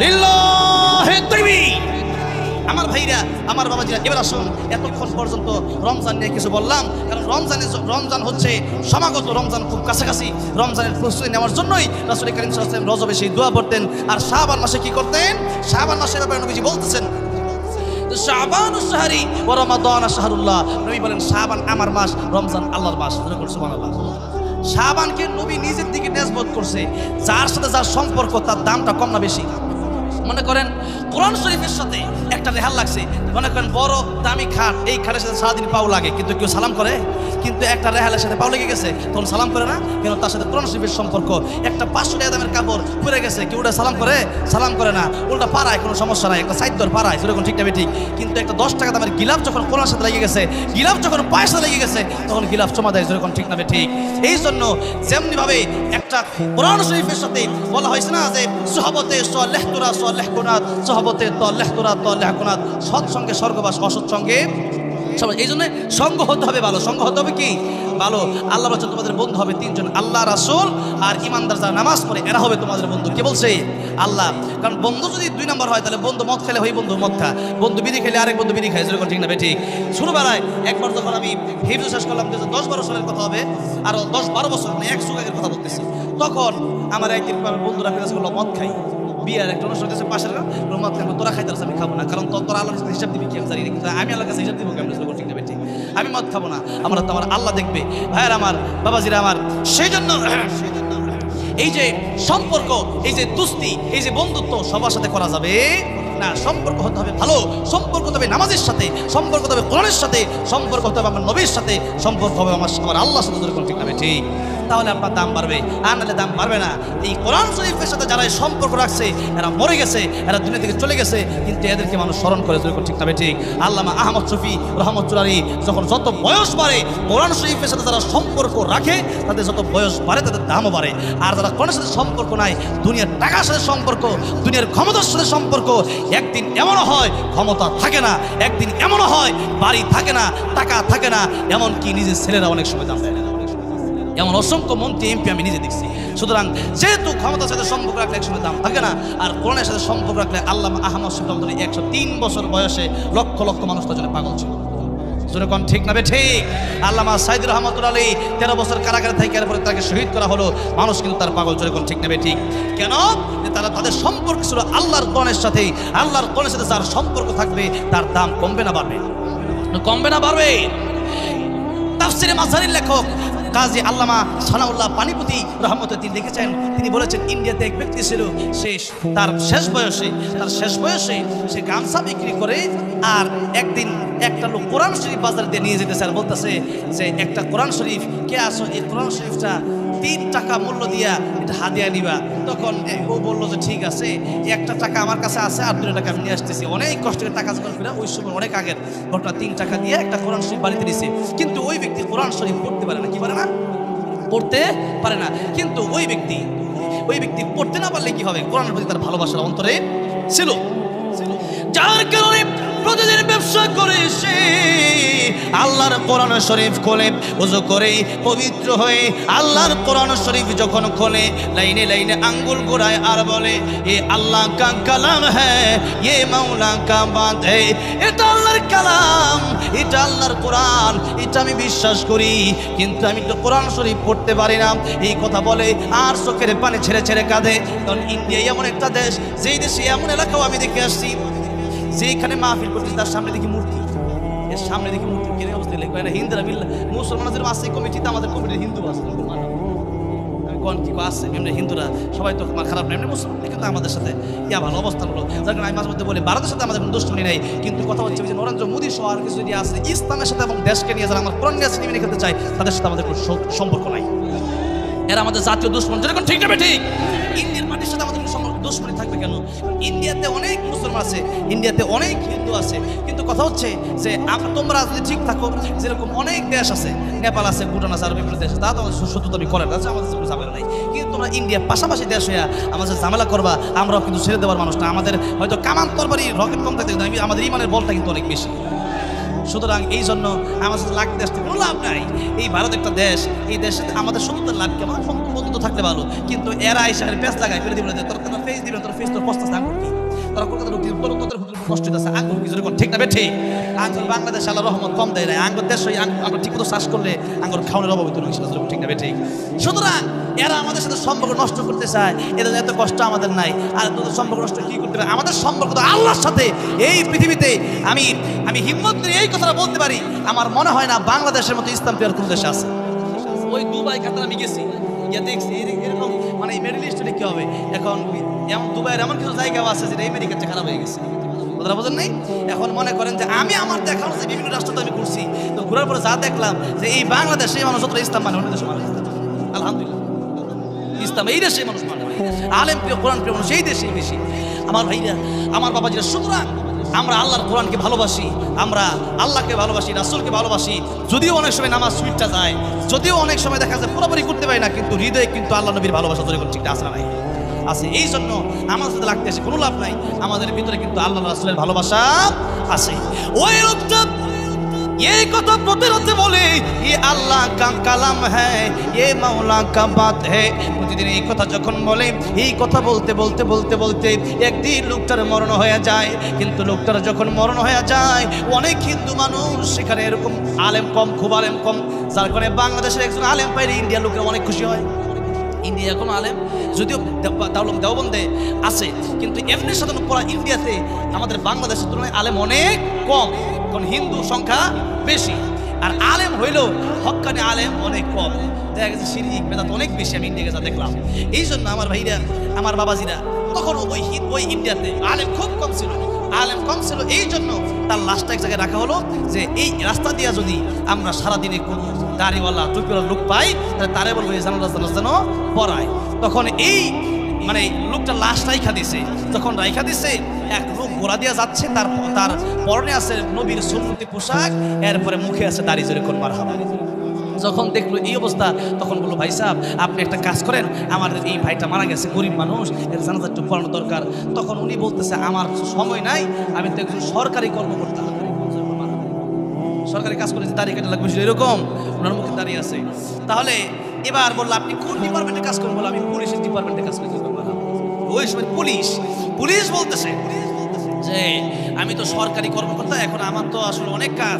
লিল্লাহি তাকবীর। আমার ভাইরা আমার বাবাজিরা এবার আসুন, এতক্ষণ পর্যন্ত রমজান নিয়ে কিছু বললাম, কারণ রমজান হচ্ছে সমাগত, রমজান খুব কাছাকাছি। রমজানের প্রস্তুতি নেওয়ার জন্যই রাসূল কারীম সাল্লাল্লাহু আলাইহি ওয়াসাল্লাম রজবে সেই দোয়া পড়তেন। আর শাবান মাসে কি করতেন? শাবান মাসের ব্যাপারে নবীজি বলতেছেন শাবানুশ শাহরি ওয়া রমাদান শাহরুল্লাহ। নবী বলেন শাবান আমার মাস, রমজান আল্লাহর মাস, সুবহানাল্লাহ। শাবানকে নবী নিজের দিকে নিসবত করছে, যার সাথে যার সম্পর্ক তার দামটা কম না বেশি। মনে করেন কোরআন শরীফের সাথে একটা রেহাল লাগছে, মনে করেন বড় দামি খাট, এই খাটের সাথে সারাদিন পাও লাগে, কিন্তু কেউ সালাম করে? কিন্তু একটা রেহালের সাথে পাও লেগে গেছে তখন সালাম করে না কেন? তার সাথে কোরআন শরীফের সম্পর্ক। একটা 500 টাকা দামের কাপড় পরে গেছে, কেউ ওটা সালাম করে? সালাম করে না, উল্টা পাড়ায়, কোনো সমস্যা নাই, একটা সাইদ্দর পাড়ায়, সেরকম ঠিক না ঠিক। কিন্তু একটা 10 টাকা দামের গিলাফ যখন কোরআনের সাথে লেগে গেছে, গিলাফ যখন পায়ের সাথে লেগে গেছে, তখন গিলাফ চমা দেয়, যেরকম ঠিক না ঠিক। এই জন্য যেমনিভাবে একটা কোরআন শরীফের সাথে বলা হয়েছে না যে সুহবতে সলেহতুরা সলেহকুনাত, সুহবতে তলেহতুরা তলেহকুনাত, সৎসঙ্গে স্বর্গবাস, অসৎসঙ্গে সবাই। এই জন্য সঙ্গ হতে হবে ভালো, সঙ্গ হতে হবে কি ভালো। আল্লাহ বলছেন তোমাদের বন্ধু হবে 3 জন, আল্লাহ, রাসূল আর ইমানদার যারা নামাজ পড়ে, এরা হবে তোমাদের বন্ধু। কে বলছে? আল্লাহ। কারণ বন্ধু যদি 2 নম্বর হয় তাহলে বন্ধু মদ খেলে হয় বন্ধু মদ খা, বন্ধু বিড়ি খেলে আরেক বন্ধু বিড়ি খায়, যেরকম ঠিক না ঠিক। ছোটবেলায় একবার যখন আমি হিফজ শেষ করলাম, 10-12 সালের কথা হবে, আরো 10-12 বছর মানে 1 যুগ আগের কথা বলতেছি, তখন আমার একদিন বন্ধুরা ফেরাজ করলো মদ খাই, বিয়ার একটা অনুষ্ঠান হচ্ছে পাশের মদ খাই, তোরা খাইতে আমি খাবো না, কারণ তোরা আল্লাহর কাছে হিসাব দিবি কি আমি জানি না, কিন্তু আমি আল্লাহর কাছে হিসাব দিব কেমন, ঠিক না ঠিক। আমি মদ খাবো না, আমার তো আমার আল্লাহ দেখবে। ভাইয়ার আমার, বাবাজিরা আমার, সেই জন্য এই যে সম্পর্ক, এই যে দুস্তি, এই যে বন্ধুত্ব সবার সাথে করা যাবে না। সম্পর্ক হতে হবে ভালো, সম্পর্ক হতে হবে নামাজের সাথে, সম্পর্ক হতে হবে কোরআনের সাথে, সম্পর্ক হতে হবে আমার নবীর সাথে, সম্পর্ক হবে আমার আল্লাহর সাথে, ঠিক না ঠিক। তাহলে আপনার দাম বাড়বে, আর নাহলে দাম বাড়বে না। এই কোরআন শরীফের সাথে যারা সম্পর্ক রাখছে এরা মরে গেছে, এরা দুনিয়া থেকে চলে গেছে, কিন্তু এদেরকে মানুষ স্মরণ করে, ঠিক না ঠিক। আল্লামা আহমদ শফী রহমতুল্লাহি যখন যত বয়স বাড়ে, কোরআন শরীফের সাথে যারা সম্পর্ক রাখে তাদের যত বয়স বাড়ে তাদের দামও বাড়ে। আর যারা কোরআনের সাথে সম্পর্ক নাই, দুনিয়ার টাকার সাথে সম্পর্ক, দুনিয়ার ক্ষমতার সাথে সম্পর্ক, একদিন এমনও হয় ক্ষমতা থাকে না, একদিন এমনও হয় বাড়ি থাকে না, টাকা থাকে না, এমনকি নিজের ছেলেরা অনেক সময় দাম দেয় না। এমন অসংখ্য মন্ত্রী এমপি আমি নিজে দেখছি। সুতরাং যেহেতু ক্ষমতার সাথে সম্পর্ক রাখলে একসময় দাম থাকে না, আর কোরআনের সাথে সম্পর্ক রাখলে আল্লামা আহমদ শফী 103 বছর বয়সে লক্ষ লক্ষ মানুষ তার জন্য পাগল ছিল, যেরকম ঠিক না ঠিক। আল্লামা সাইদুর রহমতুল্লাহ আলী 13 বছর কারাগারে থেকে এরপরে তাকে শহীদ করা হলো, মানুষ কিন্তু তার পাগল, যেরকম ঠিক না ঠিক। কেন? যে তারা তাদের সম্পর্ক ছিল আল্লাহর কোরআনের সাথে। আল্লাহর কোরআনের সাথে যার সম্পর্ক থাকবে তার দাম কমবে না বাড়বে? কমবে না বাড়বে? তাফসিরে মাজারির লেখক কাজী আল্লামা সানাউল্লাহ পানিপতি রহমতুল্লাহ তিনি লিখেছেন, তিনি বলেছেন ইন্ডিয়াতে এক ব্যক্তি ছিল, তার শেষ বয়সে সে গামছা বিক্রি করে, আর একদিন একটা লোক কোরআন শরীফ বাজার দিয়ে নিয়ে যেতেছে আর বলতেছে যে একটা কোরআন শরীফ কে আসো, এই কোরআন শরীফটা 3 টাকা মূল্য দিয়া এটা হাদিয়া নিবা। তখন ও বললো যে ঠিক আছে, 1 টাকা আমার কাছে আছে আর 2 টাকা আমি নিয়ে আসতেছি। অনেক কষ্ট করে টাকা জোগাড় করে ওই সময় অনেক আগের ঘটনা, 3 টাকা দিয়ে একটা কোরআন শরীফ বাড়িতে দিছে। কিন্তু ওই ব্যক্তি কোরআন শরীফ পড়তে পারে না, কি পারে না, পড়তে পারে না। কিন্তু ওই ব্যক্তি পড়তে না পারলে কি হবে, কোরআনের প্রতি তার ভালোবাসার অন্তরে ছিল, যার কারণে প্রতিদিন ব্যবসা করে সে আল্লাহর কোরআন শরীফ খোলে, ওযু করে পবিত্র হয়ে আল্লাহর কোরআন শরীফ যখন খোলে, লাইনে লাইনে আঙ্গুল ঘোরায় আর বলে এ আল্লাহ কা কালাম হ্যায়, এ মাওলা কা বাত হ্যায়, এটা আল্লাহর কালাম, এটা আল্লাহর কোরআন, এটা আমি বিশ্বাস করি, কিন্তু আমি তো কোরআন শরীফ পড়তে পারি না। এই কথা বলে আর চোখের পানি ছেড়ে ছেড়ে কাঁদে। কারণ ইন্ডিয়া এমন একটা দেশ, যেই দেশে এমন এলাকাও আমি দেখে আসছি যেখানে মাহফিল করতে তার সামনে দেখি মূর্তি, এর সামনে দেখি মূর্তি কেন অবস্থা লেখা না হিন্দুরা মিল্লা মুসলমানদের আছে কমিটিতে, আমাদের কমিটির হিন্দু আছে, আমি কোন কি আছে এমনি হিন্দুরা সবাই তো খারাপ না, এমনি মুসলমান কিন্তু আমাদের সাথে ইয়া ভালো অবস্থান হলো। যার কারণে আমি মাঝে মধ্যে বলি ভারতের সাথে আমাদের কোনো দুশ্মনী নেই, কিন্তু কথা হচ্ছে যে নরেন্দ্র মোদী সহ আর কিছু যদি আছে ইসলামের সাথে এবং দেশকে নিয়ে যারা আমার কোরআন নিয়ে সিনেমা খেলতে চায় তাদের সাথে আমাদের কোনো সম্পর্ক নাই। এরা আমাদের জাতীয় দুশ্মন, যেরকম ঠিক না ঠিক। ইন্ডিয়ার মাটির সাথে আমাদের দুশ্মনী থাকবে কেন? ইন্ডিয়াতে অনেক মুসলমান আছে, ইন্ডিয়াতে অনেক হিন্দু আছে, কিন্তু কথা হচ্ছে যে তোমরা যদি ঠিক থাকো, যেরকম অনেক দেশ আছে, নেপাল আছে, ভুটান আছে, আর বিভিন্ন দেশ আছে, তা তোমাদের শত্রুতামি করে না, আমাদের কোনো ঝামেলা নাই। কিন্তু তোমরা ইন্ডিয়ার পাশাপাশি দেশ হইয়া আমাদের ঝামেলা করবা, আমরাও কিন্তু ছেড়ে দেওয়ার মানুষ না। আমাদের হয়তো কামান তরবারি রকেট কম থাকতে আমাদের ইমানের বলটা কিন্তু অনেক বেশি। সুতরাং এই জন্য আমার সাথে লাগতে আসতে কোনো লাভ নাই। এই ভারত একটা দেশ, এই দেশে আমাদের সত্যের লাভ কি, আমার বন্ধুত্ব থাকলে ভালো, কিন্তু এরা এসে পেঁচ লাগায় ফেলে দিবেন, তোর ফেস দিবেন, তোর ফেস তোর পস্তাছে আঙ্গুর কি, তারা কলকাতার লোক তোদের কষ্ট হইতেছে আঙ্গুর কি, যেরকম ঠিক না ঠিক। আঙ্গুর বাংলাদেশ আল্লাহ রহমত কম দেয় না, আঙ্গুর দেশ হয়ে আঙ্গুর ঠিক মতো চাষ করলে আঙ্গুর খাওয়ানোর অভাব হইতো না, ঠিক না ঠিক। সুতরাং এরা আমাদের সাথে সম্পর্ক নষ্ট করতে চায়, এদের এত কষ্ট আমাদের নাই। আর তোদের সম্পর্ক নষ্ট কি করতে পারে? আমাদের সম্পর্ক তো আল্লাহর সাথে। এই পৃথিবীতে আমি হিম্মত করে এই কথাটা বলতে পারি, আমার মনে হয় না বাংলাদেশের মতো ইসলাম প্রিয় কোনো দেশে আছে। ওই দুবাই কাতার আমি গেছি, গিয়ে দেখছি এরকম মানে মিডল ইস্টে কি হবে এখন, এমন দুবাইয়ের এমন কিছু জায়গাও আছে যেটা আমেরিকার চেয়ে খারাপ হয়ে গেছে, কথাটা বোঝেন নাই? এখন মনে করেন যে আমি আমার দেখানো যে বিভিন্ন রাষ্ট্রতে আমি ঘুরছি, তো ঘুরার পরে যা দেখলাম যে এই বাংলাদেশে মানুষ যতটা ইসলাম মানে অন্য দেশে মানুষ, আলহামদুলিল্লাহ ইসলাম এই দেশে মানুষ মানে আলেম প্রিয় কোরআন প্রিয় মানুষ এই দেশেই বেশি। আমার ভাইরা, আমার বাবাজিরা, সুতরাং আমরা আল্লাহর কোরআনকে ভালোবাসি, আমরা আল্লাহকে ভালোবাসি, রাসূলকে ভালোবাসি। যদিও অনেক সময় নামাজ সুইটটা যায়, যদিও অনেক সময় দেখা যায় পুরোপুরি করতে পারি না, কিন্তু হৃদয়ে কিন্তু আল্লাহ নবীর ভালোবাসা ধরে ঠিকটা আসা নাই আছে। এই জন্য আমার সাথে লাগতে আসে কোনো লাভ নাই, আমাদের ভিতরে কিন্তু আল্লাহ রাসূলের ভালোবাসা আছে। ওই লোকটা এই কথা প্রতিরোধে বলে এ আল্লাহ কা কালাম হ্যায়, এ মাওলা কা বাত হ্যায়, প্রতিদিন এই কথা যখন বলে, এই কথা বলতে বলতে বলতে বলতে একদিন লোকটার মরণ হয়ে যায়। কিন্তু লোকটার যখন মরণ হয়ে যায়, অনেক হিন্দু মানুষ সেখানে এরকম আলেম কম, খুব আলেম কম, যার কারণে বাংলাদেশের একজন আলেম পাইলে ইন্ডিয়ার লোকেরা অনেক খুশি হয়। ইন্ডিয়া এখন আলেম যদিও দেওবন্দে আছে, কিন্তু এমনি সাধারণ পুরা ইন্ডিয়াতে আমাদের বাংলাদেশের তুলনায় আলেম অনেক কম, কারণ হিন্দু সংখ্যা বেশি, আর আলেম হইলেও হক্কানি আলেম অনেক কম। দেখা গেছে শিরক বেদাত অনেক বেশি আমি ইন্ডিয়াকে যা দেখলাম। এই জন্য আমার ভাইরা, আমার বাবাজিরা, তখন ওই ইন্ডিয়াতে আলেম খুব কম ছিল, আলেম কম ছিল। এই জন্য তার লাশটা এক জায়গায় রাখা হলো যে এই রাস্তা দিয়া যদি আমরা সারাদিনে কোনো দাড়িওয়ালা টুপিওয়ালা লোক পাই, তাহলে তারে বলবো এই জানালা যেন পড়ায়। তখন এই মানে লোকটা লাশ রাইখা দিছে, যখন রাইখা দিছে এক লোক ঘোড়া দিয়া যাচ্ছে, তার পরনে আছে নবীর সুন্নতি পোশাক, এরপরে মুখে আছে দাড়ি, জোরে কোন মারহাবা। যখন দেখলো এই অবস্থা, তখন বললো ভাই সাহেব আপনি একটা কাজ করেন, আমাদের এই ভাইটা মারা গেছে, গরিব মানুষ, এর জানাজা একটু পড়ানো দরকার। তখন উনি বলতেছে আমার সময় নাই, আমি তো একজন সরকারি কর্মকর্তা, সরকারি কাজ করে দাঁড়িয়ে কাটা লাগবে এরকম ওনার মুখে দাঁড়িয়ে আছে। তাহলে এবার বললো আপনি কোন ডিপার্টমেন্টে কাজ করেন? বললো আমি পুলিশের ডিপার্টমেন্টে কাজ করি। ওই সময় পুলিশ বলতেছে যে আমি তো সরকারি কর্মকর্তা, এখন আমার তো আসলে অনেক কাজ,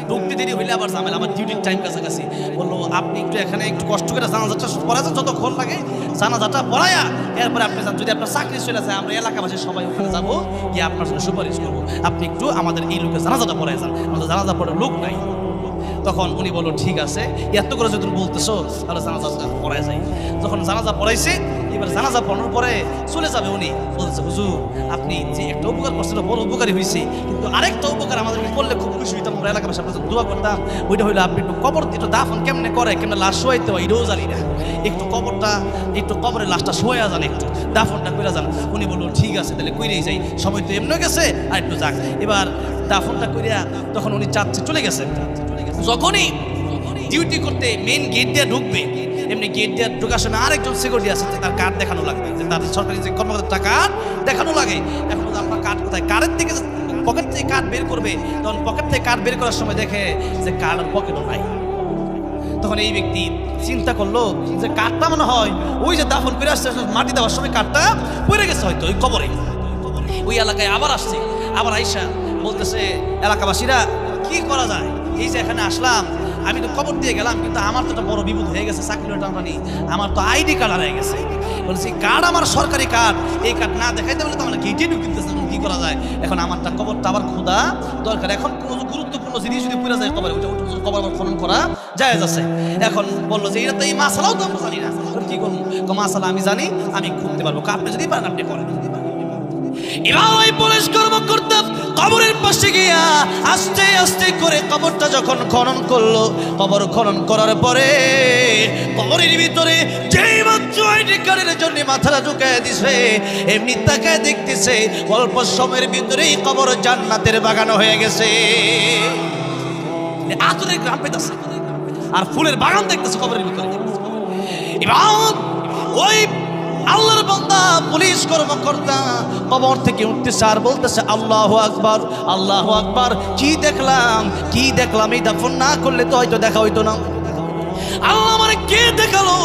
ঢুকতে দেরি হইলে আবার ঝামেলা, আমার ডিউটির টাইম কাছাকাছি। বললো আপনি একটু এখানে একটু কষ্ট করে জানাজাটা পড়ায় যান, যতক্ষণ লাগে জানাজাটা পড়ায়া, এরপরে আপনি যান, যদি আপনার চাকরি চলে যায় আমরা এলাকাবাসী সবাই ওখানে যাবো, গিয়ে আপনার জন্য সুপারিশ করবো, আপনি একটু আমাদের এই লোকের জানাজাটা পড়ায় যান, আমাদের জানাজা পড়ার লোক নাই। তখন উনি বলল ঠিক আছে, এত করে যদি তুমি বলতেছো তাহলে জানাজা পড়ায় যাই। যখন জানাজা পড়াইছে, এবার জানাজা পড়ানোর পরে চলে যাবে, উনি বলতেছে হুজুর আপনি যে একটা উপকার করছেন বড় উপকারী হয়েছে, কিন্তু আরেকটা উপকার আমাদেরকে করলে খুব খুশি হইতাম, আমরা এলাকার সাথে দোয়া করতাম। ওইটা হইলো আপনি একটু কবর একটু দাফন কেমনে করে, কেমনে লাশ শোয়াইতে হয় এটাও জানি না, একটু কবরের লাশটা শোয়া যান, একটু দাফনটা করে যান। উনি বললো ঠিক আছে তাহলে কইরেই যাই, সময় তো এমনি গেছে আর একটু যাক। এবার দাফনটা কইরা তখন উনি চাচ্ছে চলে গেছে। যখনই ডিউটি করতে মেন গেট দিয়ে ঢুকবে, এমনি গেট দিয়ে ঢোকার সময় আরেকজন সিকিউরিটি আছে, তার কার্ড দেখানো লাগবে, যে তার সরকারি যে কর্মকর্তা কার্ড দেখানো লাগে। এখন আপনার কার্ড কোথায়, কার্ডের দিকে পকেট থেকে কার্ড বের করবে, তখন পকেট থেকে কার্ড বের করার সময় দেখে যে কার্ড পকেটও নাই। তখন এই ব্যক্তি চিন্তা করলো যে কার্ডটা মনে হয় ওই যে দাফন করে আসছে মাটি দেওয়ার সময় কার্ডটা পড়ে গেছে হয়তো ওই কবরে। ওই এলাকায় আবার আসছে, আবার আইসা বলতেছে এলাকাবাসীরা কি করা যায়, এই যে এখানে আসলাম, আমি তো কবর দিয়ে গেলাম, কিন্তু আমার তো একটা বড় বিপদ হয়ে গেছে, চাকরির টানাটানি, আমার তো আইডি কার্ড হারিয়ে গেছে। বলছি কার্ড আমার সরকারি কার্ড, এই কার্ড না দেখাইতে বলে তো আমরা গেটে ঢুকিতেছে, কি করা যায়? এখন আমারটা কবরটা আবার খোদা দরকার, এখন কোনো গুরুত্বপূর্ণ জিনিস যদি পুরা যায় কবরে, ওইটা কবর আবার খনন করা যায় আছে। এখন বললো যে এটা তো এই মাসালাও তো আমরা জানি না, কি করবো? মাসালা আমি জানি, আমি করতে পারবো, আপনি যদি পারেন আপনি করেন। এবার ওই পুলিশ কর্মকর্তা কবরের পাশে গিয়া আস্তে আস্তে করে কবরটা যখন খনন করলো, কবর খনন করার পরে কবরের ভিতরে যেই মাত্র আইডি কার্ডের জন্য মাথাটা ঢুকায় দিছে, এমনি তাকায় দেখতেছে অল্প সময়ের ভিতরেই কবর জান্নাতের বাগান হয়ে গেছে। আতরের গ্রাম পেতেছে আর ফুলের বাগান দেখতেছে কবরের ভিতরে। এবার ওই আল্লাহর বান্দা পুলিশ কর্মকর্তা কবর থেকে উঠতেছে আর বলতেছে আল্লাহু আকবার, আল্লাহু আকবার। কি দেখলাম, এই দাফন না করলে তো হয়তো দেখা হইতো না। আল্লাহ আমারে কে দেখালো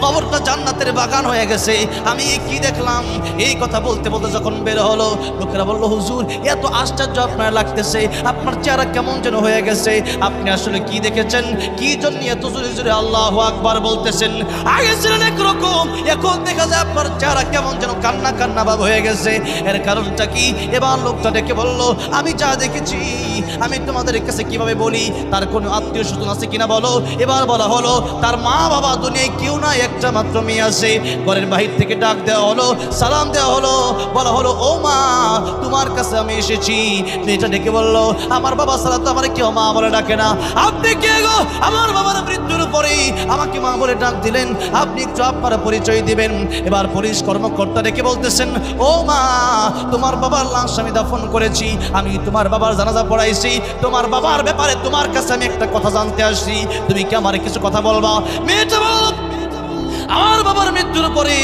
কবরটা জান্নাতের বাগান হয়ে গেছে, আমি কি দেখলাম? এই কথা বলতে বলতে যখন বের হলো, লোকেরা বললো হুজুর এত আশ্চর্য আপনার লাগতেছে, আপনার চেহারা কেমন যেন হয়ে গেছে, আপনি আসলে কি দেখেছেন? কি জন্য এত জোরে জোরে আল্লাহু আকবার বলতেছেন? আগে ছিলেন একরকম, এখন দেখা যায় আপনার চেহারা কেমন যেন কান্না কান্না ভাব হয়ে গেছে, এর কারণটা কি? এবার লোকটা ডেকে বললো আমি যা দেখেছি আমি তোমাদের কাছে কিভাবে বলি, তার কোনো আত্মীয় স্বজন আছে কিনা বলো। এবার বলা হলো তার মা বাবা দুনিয়ায় কেউ না, একটা মাত্র মেয়ে আছে। ঘরের বাহির থেকে ডাক দেওয়া হলো, সালাম দেওয়া হলো, বলা হলো ও মা তোমার কাছে আমি এসেছি। মেয়েটা ডেকে বললো আমার বাবা ছাড়া তো আমার কেউ মা বলে ডাকে না, আপনি কে গো? আমার বাবার মৃত্যুর পরেই আমাকে মা বলে ডাক দিলেন, আপনি একটু আপনার পরিচয় দিবেন। এবার পুলিশ কর্মকর্তা ডেকে বলতেছেন ও মা তোমার বাবার লাশ আমি দাফন করেছি, আমি তোমার বাবার জানাজা পড়াইছি, তোমার বাবার ব্যাপারে তোমার কাছে আমি একটা কথা জানতে আসছি, তুমি কি আমার কিছু কথা বলবা? মেয়েটা বল আমার বাবার মৃত্যুর পরে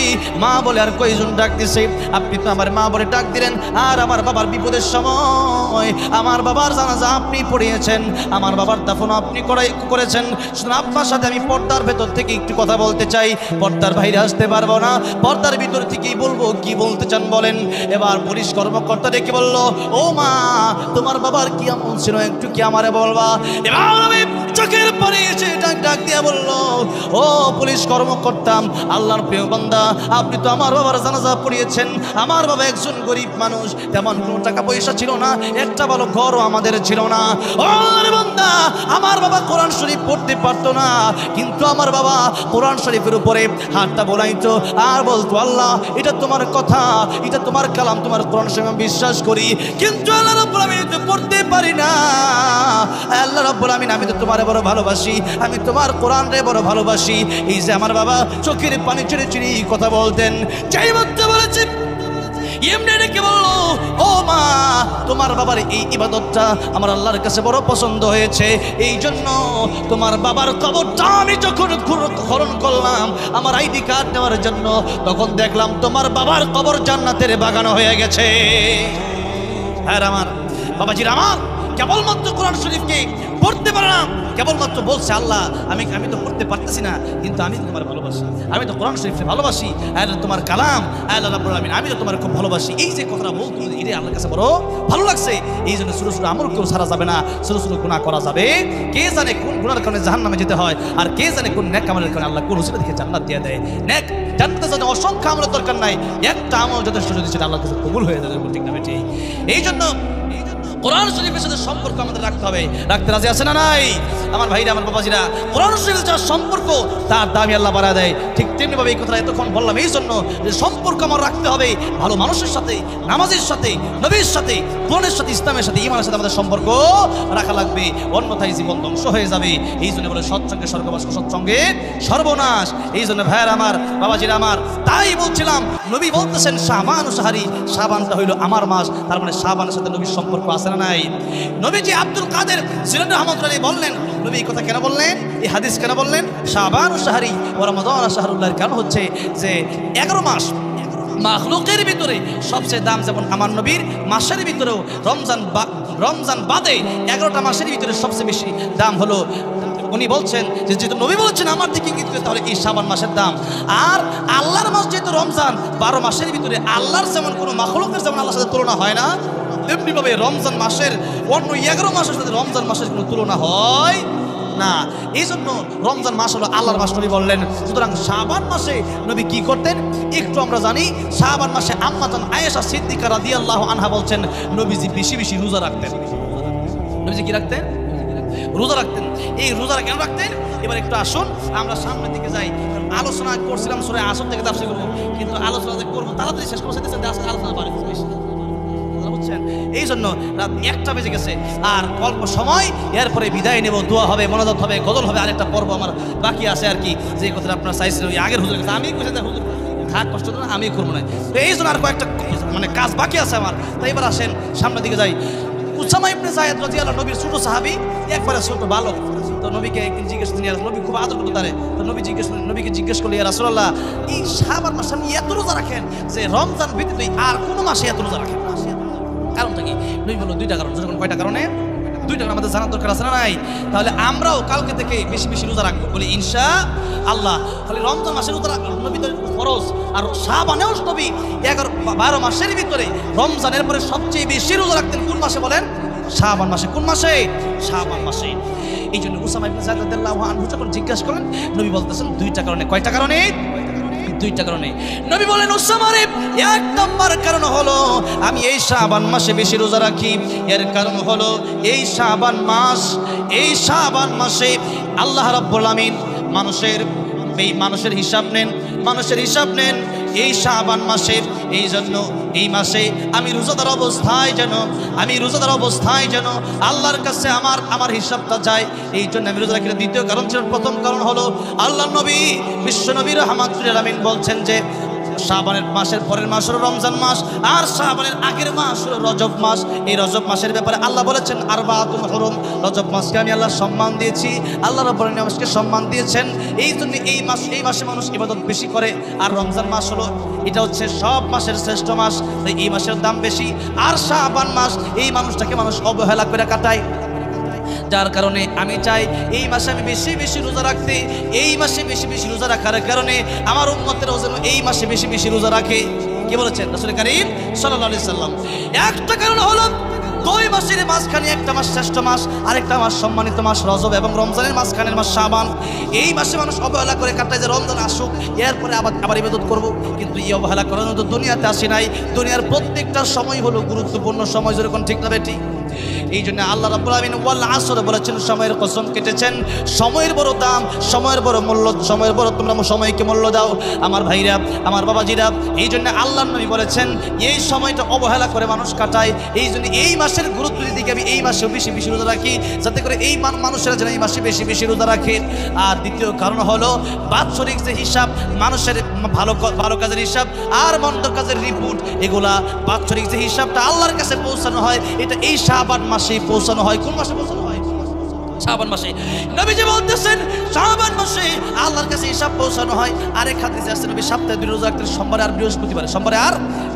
মা বলে আর কয়জন ডাক দিছে, আপনি তো আমার মা বলে ডাক দিলেন, আর আমার বাবার বিপদের সময় আমার বাবার জানাজা আপনি পড়িয়েছেন, আমার বাবার দাফন আপনি করেছেন। আপনার সাথে আমি পর্দার ভেতর থেকে একটু কথা বলতে চাই, পর্দার বাইরে আসতে পারবো না, পর্দার ভিতর থেকেই বলবো, কি বলতে চান বলেন। এবার পুলিশ কর্মকর্তা ডেকে বলল ও মা তোমার বাবার কি এমন ছিল একটু কি আমারে বলবা? এবার আমি চোখের পরে এসে ডাক দিয়ে বললো ও পুলিশ কর্মকর্তা আল্লাহর প্রিয় বান্দা, আপনি তো আমার বাবার জানাজা পড়িয়েছেন, আমার বাবা একজন গরিব মানুষ, তেমন কোনো টাকা পয়সা ছিল না, একটা ভালো ঘরও আমাদের ছিল না। ও বান্দা আমার বাবা কোরআন শরীফ পড়তে পারতো না, কিন্তু আমার বাবা কোরআন শরীফের উপরে হাতটা বোলাইতো আর বলতো আল্লাহ এটা তোমার কথা, এটা তোমার কালাম, তোমার কোরআন শরীফ আমি বিশ্বাস করি, কিন্তু আল্লাহ রাব্বুল আমিন তো পড়তে পারি না। আল্লাহ রাব্বুল আমিন আমি তো তোমার বড় ভালোবাসি, আমি তোমার কোরআন রে বড় ভালোবাসি। এই যে আমার বাবা চোখের পানি ছেড়ে ছেড়ে কথা বলতেন, যাই বলতে বলেছে এমনি ডেকে বললো ও মা তোমার বাবার এই ইবাদতটা আমার আল্লাহর কাছে বড় পছন্দ হয়েছে, এই জন্য তোমার বাবার কবরটা আমি যখন খনন করলাম আমার আইডি কার্ড নেওয়ার জন্য, তখন দেখলাম তোমার বাবার কবর জান্নাতের বাগান হয়ে গেছে। হ্যাঁ আমার বাবাজির আমার কেবলমাত্র কোরআন শরীফকে পড়তে পারে না, কেবলমাত্র বলছে আল্লাহ আমি তো পড়তে পারতেছি না, কিন্তু আমি তো তোমার ভালোবাসি, আমি তো কোরআন শরীফকে ভালোবাসি, আল্লাহ তোমার কালাম, আল্লাহ রাব্বুল আমিন আমি তো তোমার খুব ভালোবাসি। এই যে কথাটা বলতো এটাই আল্লাহর কাছে বড় ভালো লাগছে। এই জন্য ছোটো ছোটো আমল কেউ ছাড়া যাবে না, ছোটো ছোটো গুনাহ করা যাবে। কে জানে কোন গুনার কারণে জাহান্নামে যেতে হয়, আর কে জানে কোন নেক আমলের কারণে আল্লাহ কোন হুসনা দেখে জান্নাত দিয়ে দেয়। নেক জান্নাতে যাতে অসংখ্য আমলের দরকার নাই, একটা আমল যথেষ্ট, যদি সেটা আল্লাহর কাছে কবুল হয়ে যাবে, ঠিক না বেটি? এই জন্য কোরআন শরীফের সাথে সম্পর্ক আমাদের রাখতে হবে। রাখতে রাজি আছে না নাই আমার ভাইরা, আমার বাবাজিরা? কোরআন শরীফের যার সম্পর্ক তার দামি আল্লাহ বাড়ায় দেয়। ঠিক তেমনিভাবে এই কথাটা এতক্ষণ বললাম এই জন্য যে সম্পর্ক আমার রাখতে হবে ভালো মানুষের সাথে, নামাজের সাথে, নবীর সাথে, কোরআনের সাথে, ইসলামের সাথে, ঈমানের সাথে আমাদের সম্পর্ক রাখা লাগবে, অন্যথায় জীবন ধ্বংস হয়ে যাবে। এই জন্য বলে সৎসঙ্গে স্বর্গবাস, সৎসঙ্গে সর্বনাশ। এই জন্য ভাইয়ার আমার, বাবাজিরা আমার, তাই বলছিলাম নবী বলতেছেন শাবান ও শাহরি, শাবানটা হইল আমার মাস, তার মানে শাবানের সাথে নবীর সম্পর্ক আছে না নাই? নবীজি আব্দুল কাদের জিলানী রাহমাতুল্লাহি বললেন, নবী এই কথা কেন বললেন, এই হাদিস কেন বললেন? শাবান ও শাহরি ও রমাদান শাহরুল্লাহর কারণ হচ্ছে যে 11 মাস মাখলুকের ভিতরে সবচেয়ে দাম, যেমন আমার নবীর মাসের ভিতরেও রমজান বাদে 11টা মাসের ভিতরে সবচেয়ে বেশি দাম হলো, উনি বলছেন যে যেহেতু নবী বলছেন আমার দিকে ইঙ্গিত করে, তাহলে এই শাবান মাসের দাম। আর আল্লাহর মাস যেহেতু রমজান, 12 মাসের ভিতরে আল্লাহর যেমন কোনো মাখলুকের যেমন আল্লাহর সাথে তুলনা হয় না, তেমনিভাবে রমজান মাসের অন্য 11 মাসের সাথে রমজান মাসের কোনো তুলনা হয় না। এই জন্য রমজান মাস হলো আল্লাহর মাস, নবী বললেন। সুতরাং শাবান মাসে নবী কি করতেন একটু আমরা জানি। শাবান মাসে আম্মা জান আয়েশা সিদ্দিকা রাদিয়াল্লাহু আনহা বলছেন নবীজি বেশি বেশি রোজা রাখতেন। নবীজি কি রাখতেন? রোজা রাখতেন। এই রোজা কেন রাখতেন? এবার একটু আসুন আমরা সামনের দিকে যাই। আলোচনা করছিলাম সূরা আসর থেকে তাফসীর করব, কিন্তু আলোচনা যে করবো তাড়াতাড়ি শেষ করতে চাইতেছেন, আজকে আলোচনা পারে বুঝছেন। এই জন্য রাত 1টা বেজে গেছে, আর অল্প সময়, এরপরে বিদায় নেব, দোয়া হবে, মোনাজাত হবে, গজল হবে, আরেকটা পর্ব আমার বাকি আছে আর কি। যে কথাটা আপনারা চাইছিলেন ওই আগের হুজুরের কাছে, আমি কইছি হুজুর থাক কষ্ট না, আমি করবো না। তো এই জন্য আর কয়েকটা মানে কাজ বাকি আছে আমার। তাই এবার আসেন সামনের দিকে যাই। উসামা ইবনে যায়েদ রাদিয়াল্লাহু, নবীর ছোট সাহাবী, একবারে ছোট বালক। তো নবীকে একদিন জিজ্ঞেস করলেন, নবী খুব আদর করতো তারে। তো নবীকে জিজ্ঞেস করলেন, ইয়া রাসূলুল্লাহ, এই শাবান মাসে আপনি এত রোজা রাখেন যে রমজান ব্যতীত আর কোনো মাসে এত রোজা রাখেন না, কারণটা কি? নবী বলল 2টা কারণ। যখন কয়টা কারণে? 2টা কারণ আমাদের জানার দরকার আছে না নাই? তাহলে আমরাও কালকে থেকে বেশি বেশি রোজা রাখবো বলি ইনশাআল্লাহ। খালি রমজান মাসের রোজা নবী তো ফরজ, আর শাবানেও নবী 12 মাসের ভিতরে রমজানের পরে সবচেয়ে বেশি রোজা রাখতেন কোন মাসে বলেন? শাবান মাসে। কোন মাসে? শাবান মাসে। এই জন্য উসামা ইবনে যায়েদ রাদিয়াল্লাহু আনহু যখন জিজ্ঞাসা করলেন, নবী বলতেছেন 2টা কারণে। কয়টা কারণে? 2টা কারণে। নবী বলেন উসামারে, 1 নম্বর কারণ হলো আমি এই শাবান মাসে বেশি রোজা রাখি। এর কারণ হলো এই শাবান মাসে আল্লাহ রাব্বুল আমিন মানুষের হিসাব নেন এই শাবান মাসে। এই জন্য এই মাসে আমি রোজাদার অবস্থায় যেন আল্লাহর কাছে আমার হিসাবটা যায়। এই জন্য আমি রোজা রাখি। দ্বিতীয় কারণ ছিল, প্রথম কারণ হলো আল্লাহর নবী বিশ্ব নবী রাহমাতুল লিল আলামিন বলছেন যে শাবানের মাসের পরের মাস হলো রমজান মাস, আর শাবানের আগের মাস হলো রজব মাস। এই রজব মাসের ব্যাপারে আল্লাহ বলেছেন আরবাতুন হুরুম, রজব মাসকে আমি আল্লাহ সম্মান দিয়েছি, আল্লাহ রাব্বুল আলামিন মাসকে সম্মান দিয়েছেন। এই জন্য এই মাসে মানুষ ইবাদত বেশি করে। আর রমজান মাস হলো, এটা হচ্ছে সব মাসের শ্রেষ্ঠ মাস, তাই এই মাসের দাম বেশি। আর শাবান মাস এই মানুষটাকে মানুষ অবহেলা করে কাটায়। যার কারণে আমি চাই এই মাসে আমি বেশি বেশি রোজা রাখতে। এই মাসে বেশি বেশি রোজা রাখার কারণে আমার উম্মতেরাও যেন এই মাসে বেশি বেশি রোজা রাখে। কি বলেছেন রাসূল কারীম সাল্লাল্লাহু আলাইহি সাল্লাম? একটা কারণ হলো 2 মাসের মাঝখানে একটা মাস শ্রেষ্ঠ মাস, আরেকটা মাস সম্মানিত মাস রজব, এবং রমজানের মাঝখানের মাস শাবান। এই মাসে মানুষ অবহেলা করে কাটায় যে রমজান আসুক এরপরে আবার ইবাদত করব, কিন্তু এই অবহেলা করার মতো দুনিয়াতে আসি নাই। দুনিয়ার প্রত্যেকটা সময় হলো গুরুত্বপূর্ণ সময়, যেরকম ঠিক না বেটি? এই জন্য আল্লাহ রাব্বুল আলামিন ওয়াল আসর বলেছেন, সময়ের কসম কেটেছেন। সময়ের বড় দাম, সময়ের বড় মূল্য, সময়ের বড় তোমরা সময়কে মূল্য দাও আমার ভাইরা, আমার বাবাজিরা। এই জন্য আল্লাহর নবী বলেছেন এই সময়টা অবহেলা করে মানুষ কাটায়। এই জন্য এই মাসের গুরুত্ব দিকে আমি এই মাসে বেশি বেশি রোজা রাখি, যাতে করে এই মানুষেরা যেন এই মাসে বেশি বেশি রোজা রাখে। আর দ্বিতীয় কারণ হলো বাৎসরিক যে হিসাব, মানুষের ভালো কাজের হিসাব আর মন্দ কাজের রিপোর্ট, এগুলা বাৎসরিক যে হিসাবটা আল্লাহর কাছে পৌঁছানো হয়, এটা এই শাবান মাসে পৌঁছানো হয়। কোন মাসে পৌঁছানো হয়? শাবান মাসে। নবীজি বলতেছেন শাবান মাসে আল্লাহর কাছে হিসাব পৌঁছানো হয়। আরেক হাদিসে আছে নবী সপ্তাহে 2 রোজা রাখতেন, সোমবারে আর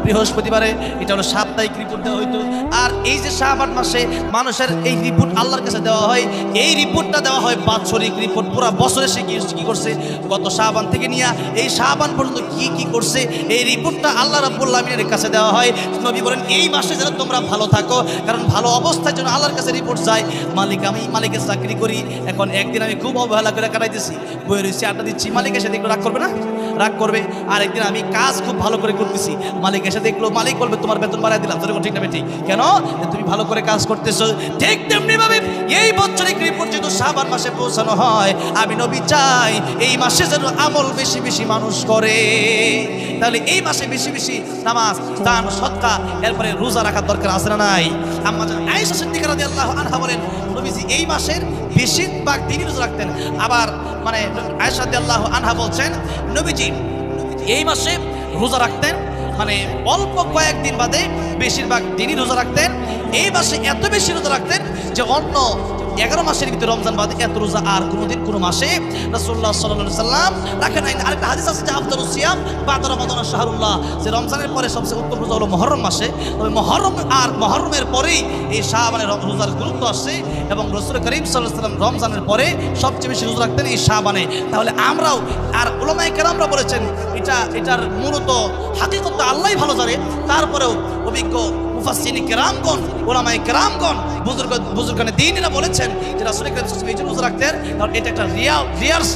বৃহস্পতিবারে। এটা হলো সাপ্তাহিক রিপোর্ট দেওয়া হইতো। আর এই যে শাবান মাসে মানুষের এই রিপোর্ট আল্লাহর কাছে দেওয়া হয়, এই রিপোর্টটা দেওয়া হয় বাৎসরিক রিপোর্ট। পুরো বছরে সে কি করছে, গত শাবান থেকে নিয়ে এই শাবান পর্যন্ত কি করছে, এই রিপোর্টটা আল্লাহ রাব্বুল আলামিনের কাছে দেওয়া হয়। নবী বলেন এই মাসে যেন তোমরা ভালো থাকো, কারণ ভালো অবস্থার জন্য আল্লাহর কাছে রিপোর্ট যায়। আমি মালিকের চাকরি করি, এখন একদিন আমি খুব অবহেলা করে কাটাইতেছি, বইয়ের রয়েছি, আড্ডা দিচ্ছি, মালিক এসে দেখলে রাগ করবে না? রাগ করবে। আরেকদিন আমি কাজ খুব ভালো করে করতেছি, মালিক এসে দেখলো, মালিক বলবে তোমার বেতন বাড়ায় দিলাম, তোর ঠিক না বেঠিক? কেন? তুমি ভালো করে কাজ করতেছো। ঠিক তেমনি ভাবে এই বছরে কৃপ পর্যন্ত শাবান মাসে পৌঁছানো হয়, আমি নবী চাই এই মাসে যেন আমল বেশি বেশি মানুষ করে। তাহলে এই মাসে বেশি বেশি নামাজ, দান, সদকা, এরপরে রোজা রাখার দরকার আছে না নাই? আম্মা আয়েশা সিদ্দিকা রাদিয়াল্লাহু আনহা বলেন, নবীজি এই মাসের বেশিরভাগ দিনই রোজা রাখতেন। আবার মানে আয়েশা রাদিয়াল্লাহু আনহা বলছেন, নবীজি এই মাসে রোজা রাখতেন, মানে অল্প কয়েকদিন বাদে বেশিরভাগ দিনই রোজা রাখতেন। এই মাসে এত বেশি রোজা রাখতেন যে অন্য 11 মাসের ভিতরে রমজান বাদে এত রোজা আর কোনোদিন কোনো মাসে রাসূলুল্লাহ সাল্লাল্লাহু আলাইহি সাল্লাম রাখেন নাই। আরেকটা হাদিস আছে যে আফদালুস সিয়াম বা'দা রমাদান শাহরুল্লাহ, যে রমজানের পরে সবচেয়ে উত্তম রোজা হলো মুহররম মাসে। তবে মুহররমের পরেই এই শাবানের রোজার গুরুত্ব আসছে, এবং রাসূল করিম সাল্লাল্লাহু আলাইহি সাল্লাম রমজানের পরে সবচেয়ে বেশি রোজা রাখতেন এই শাবানে। তাহলে আমরাও, আর উলামায়ে কেরামরা বলেছেন এটার মূলত হাকিকত আল্লাহই ভালো জানে, তারপরেও অভিজ্ঞ মুফাসসিরিন কেরামগণ, উলামায়ে কেরামগণ, বুজুর্গানে দ্বীনরা বলেছেন যে রাসূল করিম সাল্লাল্লাহু আলাইহি ওয়াসাল্লাম রোজা রাখতেন, কারণ এটা একটা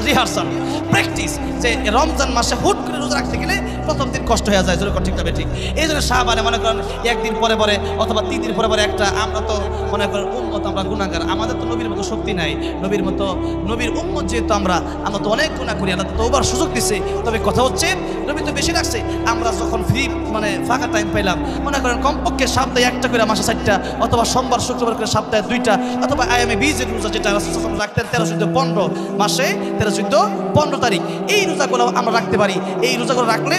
রিহার্সাল প্র্যাকটিস, যে রমজান মাসে হুট করে রোজা রাখতে গেলে প্রথম দিন কষ্ট হয়ে যায়, যেরকম ঠিক না ঠিক? এই জন্য শাবানে মনে করেন একদিন পরে পরে অথবা 3 দিন পরে পরে একটা, আমরা তো মনে করেন উম্মত, আমরা গুনাহগার, আমাদের তো নবীর মতো শক্তি নাই, নবীর উম্মত যেহেতু আমরা তো অনেক গুনাহ করি, আল্লাহ তো তওবার সুযোগ দিচ্ছে। তবে কথা হচ্ছে নবী তো বেশি রাখছে, আমরা যখন ফ্রি মানে ফাঁকা টাইম পাইলাম, মনে করেন কমপক্ষে সপ্তাহে একটা করে, মাসে 4টা, অথবা সোমবার শুক্রবার করে সপ্তাহে 2টা, অথবা আইএমএ 20 রোজা যেটা রাসূল রাখতেন 13, 14, 15 মাসে 13, 14, 15 তারিখ, এই রোজাগুলো আমরা রাখতে পারি। এই রোজাগুলো রাখলে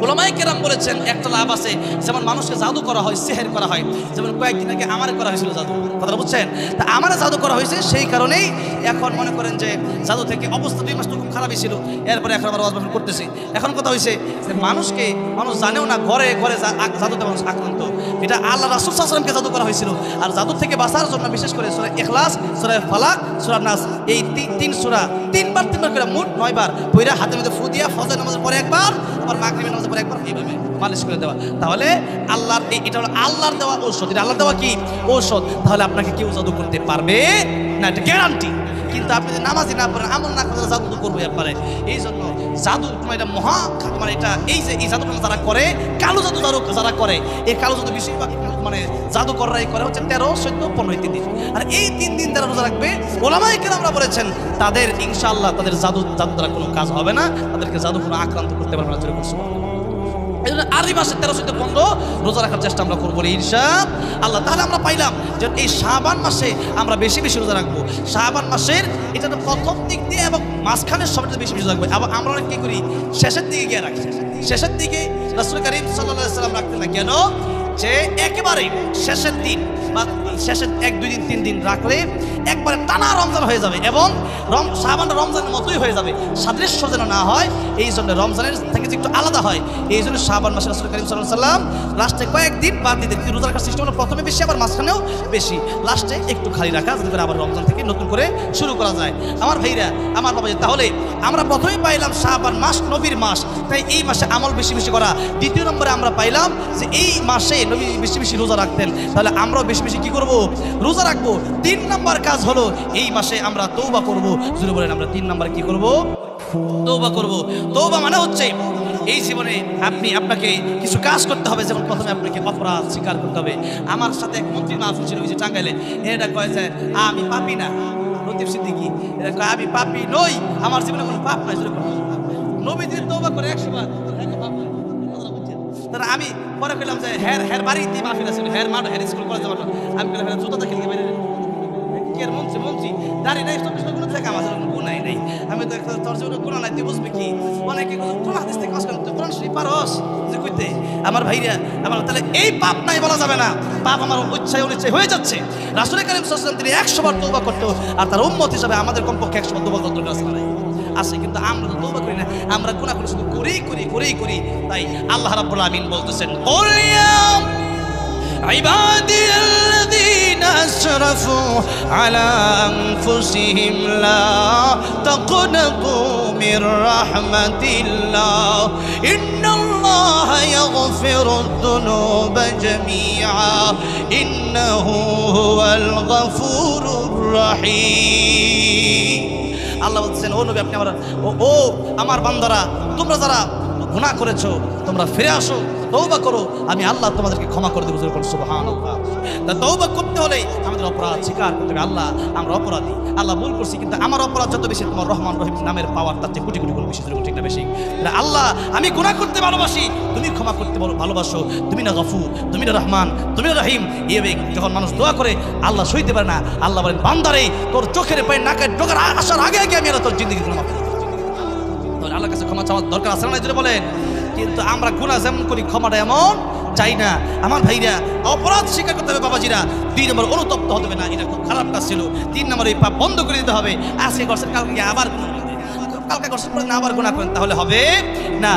উলামায়ে কেরাম বলেছেন একটা লাভ আছে, যেমন মানুষকে জাদু করা হয়, সিহর করা হয়, যেমন কয়েকদিন আগে আমারে করা হয়েছিল জাদু, কথাটা বুঝছেন? তা আমারে জাদু করা হয়েছে, সেই কারণেই এখন মনে করেন যে জাদু থেকে অবস্থা 2 মাস তো খুব খারাপই ছিল, এরপরে এখন আবার ওয়াজ করতেছি। এখন কথা হয়েছে যে মানুষ জানেও না, ঘরে ঘরে জাদুতে মানুষ আক্রান্ত। এটা আল্লাহ রাসূল সাল্লাল্লাহু আলাইহি ওয়াসাল্লামকে জাদু করা হয়েছিল। আর জাদু থেকে বাঁচার জন্য বিশেষ করে সূরা ইখলাস, সূরা ফালাক, সূরা নাস, এই 3 সূরা 3 বার করে মোট 9 বার পড়া হাতের মধ্যে ফু দিয়া ফজর নামাজের পরে একবার, আবার মাগরিবের নামাজের পরে একবার এইভাবে মালিশ করে দেওয়া। তাহলে আল্লাহর এটা হলো আল্লাহর দেওয়া ঔষধ, এটা আল্লাহর দেওয়া কি ঔষধ। তাহলে আপনাকে কেউ জাদু করতে পারবে না, এটা গ্যারান্টি। কিন্তু আপনি যদি নামাজি না পড়েন, আমল না করেন, জাদু তো করবে একবারে। এই জন্য জাদু এটা মহা, মানে এটা এই যে এই জাদুটা যারা করে, কালো জাদু যারা করে, এই কালো জাদু বেশিরভাগ মানে জাদুকররাই করে হচ্ছে 13, 14, 15 3 দিন। আর এই 3 দিন যারা রোজা রাখবে, উলামায়ে কেরামরা বলেছেন তাদের ইনশাআল্লাহ তাদের জাদু দ্বারা কোনো কাজ হবে না, তাদেরকে জাদু কোনো আক্রান্ত করতে পারবে না। এই জন্য আরবি মাসের 13, 14, 15 রোজা রাখার চেষ্টা আমরা করবো ইনশাআল্লাহ। তাহলে আমরা পাইলাম যে এই শাবান মাসে আমরা বেশি বেশি রোজা রাখবো। শাবান মাসের এটা তো প্রথম দিক দিয়ে এবং মাঝখানের সবটা বেশি বেশি রাখবো। আবার আমরা কি করি, শেষের দিকে গিয়ে রাখি। শেষের দিকে রাসূল করিম সাল্লাল্লাহু আলাইহি ওয়াসাল্লাম রাখতেন না। কেন? যে একেবারে শেষের দিন বা শেষের 1, 2 দিন 3 দিন রাখলে একবারে টানা রমজান হয়ে যাবে, এবং শাবান রমজানের মতোই হয়ে যাবে, সাদৃশ্য যেন না হয়। এই জন্য রমজানের থেকে যে একটু আলাদা হয়, এই জন্য শাবান মাসে রাসূল করিম সাল্লাল্লাহু আলাইহি ওয়াসাল্লাম লাস্টে কয়েকদিন বাদ দিতেন। রোজা রাখার সিস্টেম হলো প্রথমে বেশি, আবার মাঝখানেও বেশি, লাস্টে একটু খালি রাখা, যাতে করে আবার রমজান থেকে নতুন করে শুরু করা যায়। আমার ভাইরা, আমার বাবাজি, তাহলে আমরা প্রথমেই পাইলাম শাবান মাস নবীর মাস, তাই এই মাসে আমল বেশি বেশি করা। দ্বিতীয় নম্বরে আমরা পাইলাম যে এই মাসে নবী বেশি বেশি রোজা রাখতেন, তাহলে আমরাও বেশি বেশি কি করব, রোজা রাখবো। 3 নম্বর কাজ হলো এই মাসে আমরা তওবা করব। জোরে বলেন, আমরা 3 নম্বরে কি করব, তওবা করব। তওবা মানে হচ্ছে এই জীবনে আপনাকে কিছু কাজ করতে হবে। যেমন প্রথমে আপনাকে অপরাধ স্বীকার করতে হবে। আমার সাথে এক মন্ত্রী মাহফিল ছিল ওই যে টাঙ্গাইলে, এটা কয় যে আমি পাপী না, লতিফ সিদ্দিকী, এটা কয় আমি পাপী নই, আমার জীবনে কোনো পাপ নাই। নবী যদি তওবা করে 100 বার, তাহলে আমি পরে পেলাম যে হের বাড়িতে মাহফিল আছে, হের মাঠ, হের স্কুল কলেজে মাঠ, আমি পেলাম জুতাটা খেলতে পারি কে মন্ত্রী দাঁড়িয়ে নাই, সব কোনো থেকে আমার গুণাই নেই। আমি তো তোর জীবনে গুণা নাই, তুই বুঝবি কি? অনেকে কোন হাদিস থেকে কাজ করেন, তুই কোরআন শরীফ পারস যে কইতে? আমার ভাইরা, আমার তাহলে এই পাপ নাই বলা যাবে না, পাপ আমার ইচ্ছায় অনিচ্ছায় হয়ে যাচ্ছে। রাসূল করিম সাল্লাল্লাহু আলাইহি ওয়াসাল্লাম তিনি 100 বার তওবা করতো, আর তার উম্মত হিসাবে আমাদের কমপক্ষে 100 বার তওবা করতে আছে। কিন্তু আমরা তো তওবা করি না, আমরা গুনাহ করি, শুধু করি। তাই আল্লাহ রাব্বুল আমিন বলতেছেন, কুল ইয়া ইবাদিয়াল্লাযীনা আসরাফু আলা আনফুসিহিম লা তাকনাতু মির রাহমাতিল্লাহ ইন্নাল্লাহা ইয়াগফিরুদ যুনুবা জামিআ ইন্নাহু হুয়াল গফুরুর রাহিম। আল্লাহ বলছেন, ও নবী আপনি ও আমার বান্দারা, তোমরা যারা গুনাহ করেছো তোমরা ফিরে আসো, তওবা করো, আমি আল্লাহ তোমাদেরকে ক্ষমা করে দেবো। সুবহানাল্লাহ। তা তওবা করতে হলে আমাদের অপরাধ স্বীকার করতে হবে। আল্লাহ আমরা অপরাধী, আল্লাহ ভুল করছি, কিন্তু আমার অপরাধ যত বেশি তোমার রহমান রহিম নামের পাওয়ার তার চেয়ে কোটি কোটি গুণ বেশি, ঠিক না বেশি? আল্লাহ আমি গুনাহ করতে ভালোবাসি, তুমি ক্ষমা করতে ভালোবাসো, তুমি না গফুর, তুমি না রহমান, তুমি না রহিম। এইভাবে যখন মানুষ দোয়া করে আল্লাহ সইতে পারে না, আল্লাহ বলেন বান্দারে তোর চোখের পায়ে নাকের ডোকার আসার আগে আগে আমি তোর জিন্দগি মাফ করে দেব। আল্লাহর কাছে ক্ষমা চাওয়ার দরকার আছে না যদি বলেন? কিন্তু আমরা গুনাহ যেমন করি ক্ষমাটা এমন চাই না। আমার ভাইরা, অপরাধ স্বীকার করতে হবে বাবাজিরা। 2 নম্বর অনুতপ্ত হতে হবে না, এটা খুব খারাপ কাজ ছিল। 3 নম্বর এই পাপ বন্ধ করে দিতে হবে। আজকে করছেন কালকে আবার কালকে করছেন পরে না আবার গুনাহ করেন, তাহলে হবে না।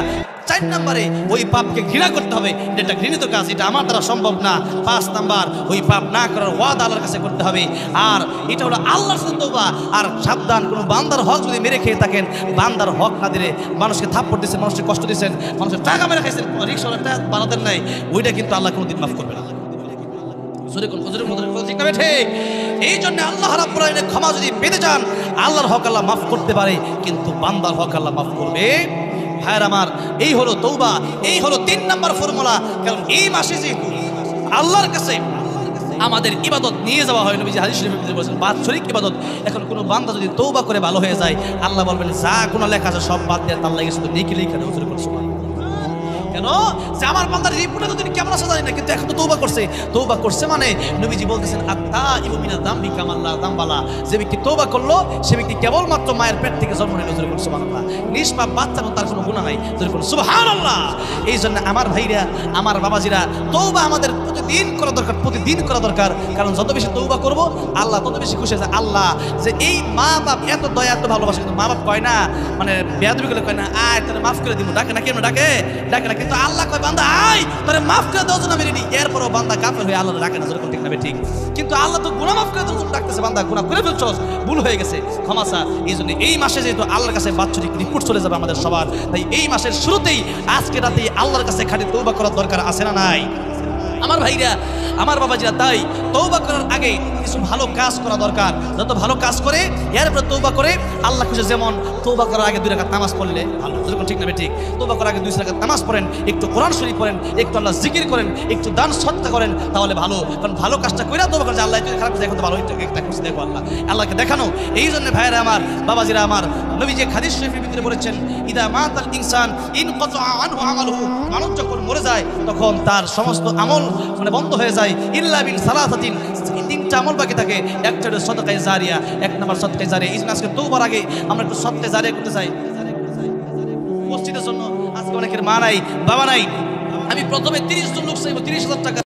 4 নম্বরে ওই পাপকে ঘৃণা করতে হবে, এটা ঘৃণিত কাজ, এটা আমার দ্বারা সম্ভব না। 5 নম্বর ওই পাপ না করার ওয়াদা আল্লাহর কাছে করতে হবে, আর এটা হলো আল্লাহর সাথে তওবা। আর সাবধান, কোনো বান্দার হক যদি মেরে খেয়ে থাকেন, বান্দার হক না দিলে মানুষকে থাপ্পড় দিচ্ছেন, মানুষকে কষ্ট দিচ্ছেন, মানুষের টাকা মেরে খাইছেন, রিক্সাওয়ালাটা বাড়াতেন নাই, ওইটা কিন্তু আল্লাহ কোনোদিন মাফ করবে না। এই জন্য আল্লাহ রাব্বুল আলামিন ক্ষমা যদি পেতে চান, আল্লাহর হক আল্লাহ মাফ করতে পারে, কিন্তু বান্দার হক আল্লাহ মাফ করবে। ভাইয়ের আমার, এই হলো তওবা, এই হলো 3 নম্বর ফর্মুলা। কারণ এই মাসে যেহেতু আল্লাহর কাছে আমাদের ইবাদত নিয়ে যাওয়া হয়, নবীজি হাদিস শরীফে বলেছেন বাৎসরিক ইবাদত। এখন কোনো বান্দা যদি তওবা করে ভালো হয়ে যায়, আল্লাহ বলবেন যা গুনাহ লেখা আছে সব বাদ দিয়ে আল্লাহ শুধু নেকি লেখা দেওয়া শুরু করছে। কেন? যে আমার বান্দার রিপোর্টে তো তিনি কেমন আছে জানি না, কিন্তু এখন তো তওবা করছে। তওবা করছে মানে নবীজি বলতেছেন আত্তাইবু মিনাজ যামবি কামাল্লা যামবালা। যে ব্যক্তি তওবা করলো সে ব্যক্তি কেবলমাত্র মায়ের পেট থেকে জন্ম নিল। সুবহানাল্লাহ। নিষ্পাপ বাচ্চা, তার কোনো গুনাহ নাই। সুবহানাল্লাহ। এই জন্য আমার ভাইরা, আমার বাবাজিরা, তওবা আমাদের প্রতিদিন করা দরকার, প্রতিদিন করা দরকার। কারণ যত বেশি তওবা করব আল্লাহ তত বেশি খুশি হয়। আল্লাহ যে এই মা বাপ এত দয়া এত ভালোবাসে, কিন্তু মা বাপ কয় না, মানে বেয়াদবি করে কয় না, আয় তোরে মাফ করে দিব, ডাকে না, কেন ডাকে ডাকে না, কিন্তু আল্লাহ কয় বান্দা আয় তোরে মাফ করে দেওয়ার জন্য আমি রেডি। এরপরও বান্দা কাফের হয়ে আল্লাহ ডাকে না, যেরকম ঠিক না ঠিক? কিন্তু আল্লাহ তো গুনাহ মাফ করে দেওয়ার জন্য ডাকতেছে, বান্দা গুনাহ করে ফেলছস, ভুল হয়ে গেছে, ক্ষমা চা। এই জন্য এই মাসে যেহেতু আল্লাহর কাছে বাৎসরিক রিপোর্ট চলে যাবে আমাদের সবার, তাই এই মাসের শুরুতেই আজকে রাতেই আল্লাহর কাছে খাঁটি তওবা করার দরকার আছে না নাই? আমার ভাইরা, আমার বাবাজিরা, তাই তওবা করার আগে কিছু ভালো কাজ করা দরকার। যত ভালো কাজ করে এরপরে তওবা করে আল্লাহ খুশি। যেমন তওবা করার আগে 2 রাকাত নামাজ পড়লে ভালো, যেরকম ঠিক না ঠিক? তওবা করার আগে 2 রাকাত নামাজ পড়েন, একটু কোরআন শরীফ পড়েন, একটু আল্লাহ জিকির করেন, একটু দান সদকা করেন, তাহলে ভালো। কারণ ভালো কাজটা কইরা তওবা করে আল্লাহ যদি খারাপ দেখো তো ভালো, একটা খুশি দেখো আল্লাহ, আল্লাহকে দেখানো। এই জন্য ভাইরা আমার, বাবাজিরা আমার, নবীজি হাদিস শরীফের ভিতরে বলেছেন ইদা মাতাল ইনসান ইনকাতা আনহু আমালুহু। মানুষ যখন মরে যায় তখন তার সমস্ত আমল মানে বন্ধ হয়ে যায়, ইল্লা বিন সালাসাতিন। 3টা আমল বাকি থাকে, একটা হলো সাদকায়ে জারিয়া, 1 নম্বর সাদকায়ে জারিয়া। এই জন্য আজকে তওবার আগে আমরা একটু সাদকায়ে জারিয়া করতে চাই। মসজিদের জন্য আজকে অনেকের মা নাই, বাবা নাই, আমি প্রথমে 30 জন লোক চাইবো, 30,000 টাকা।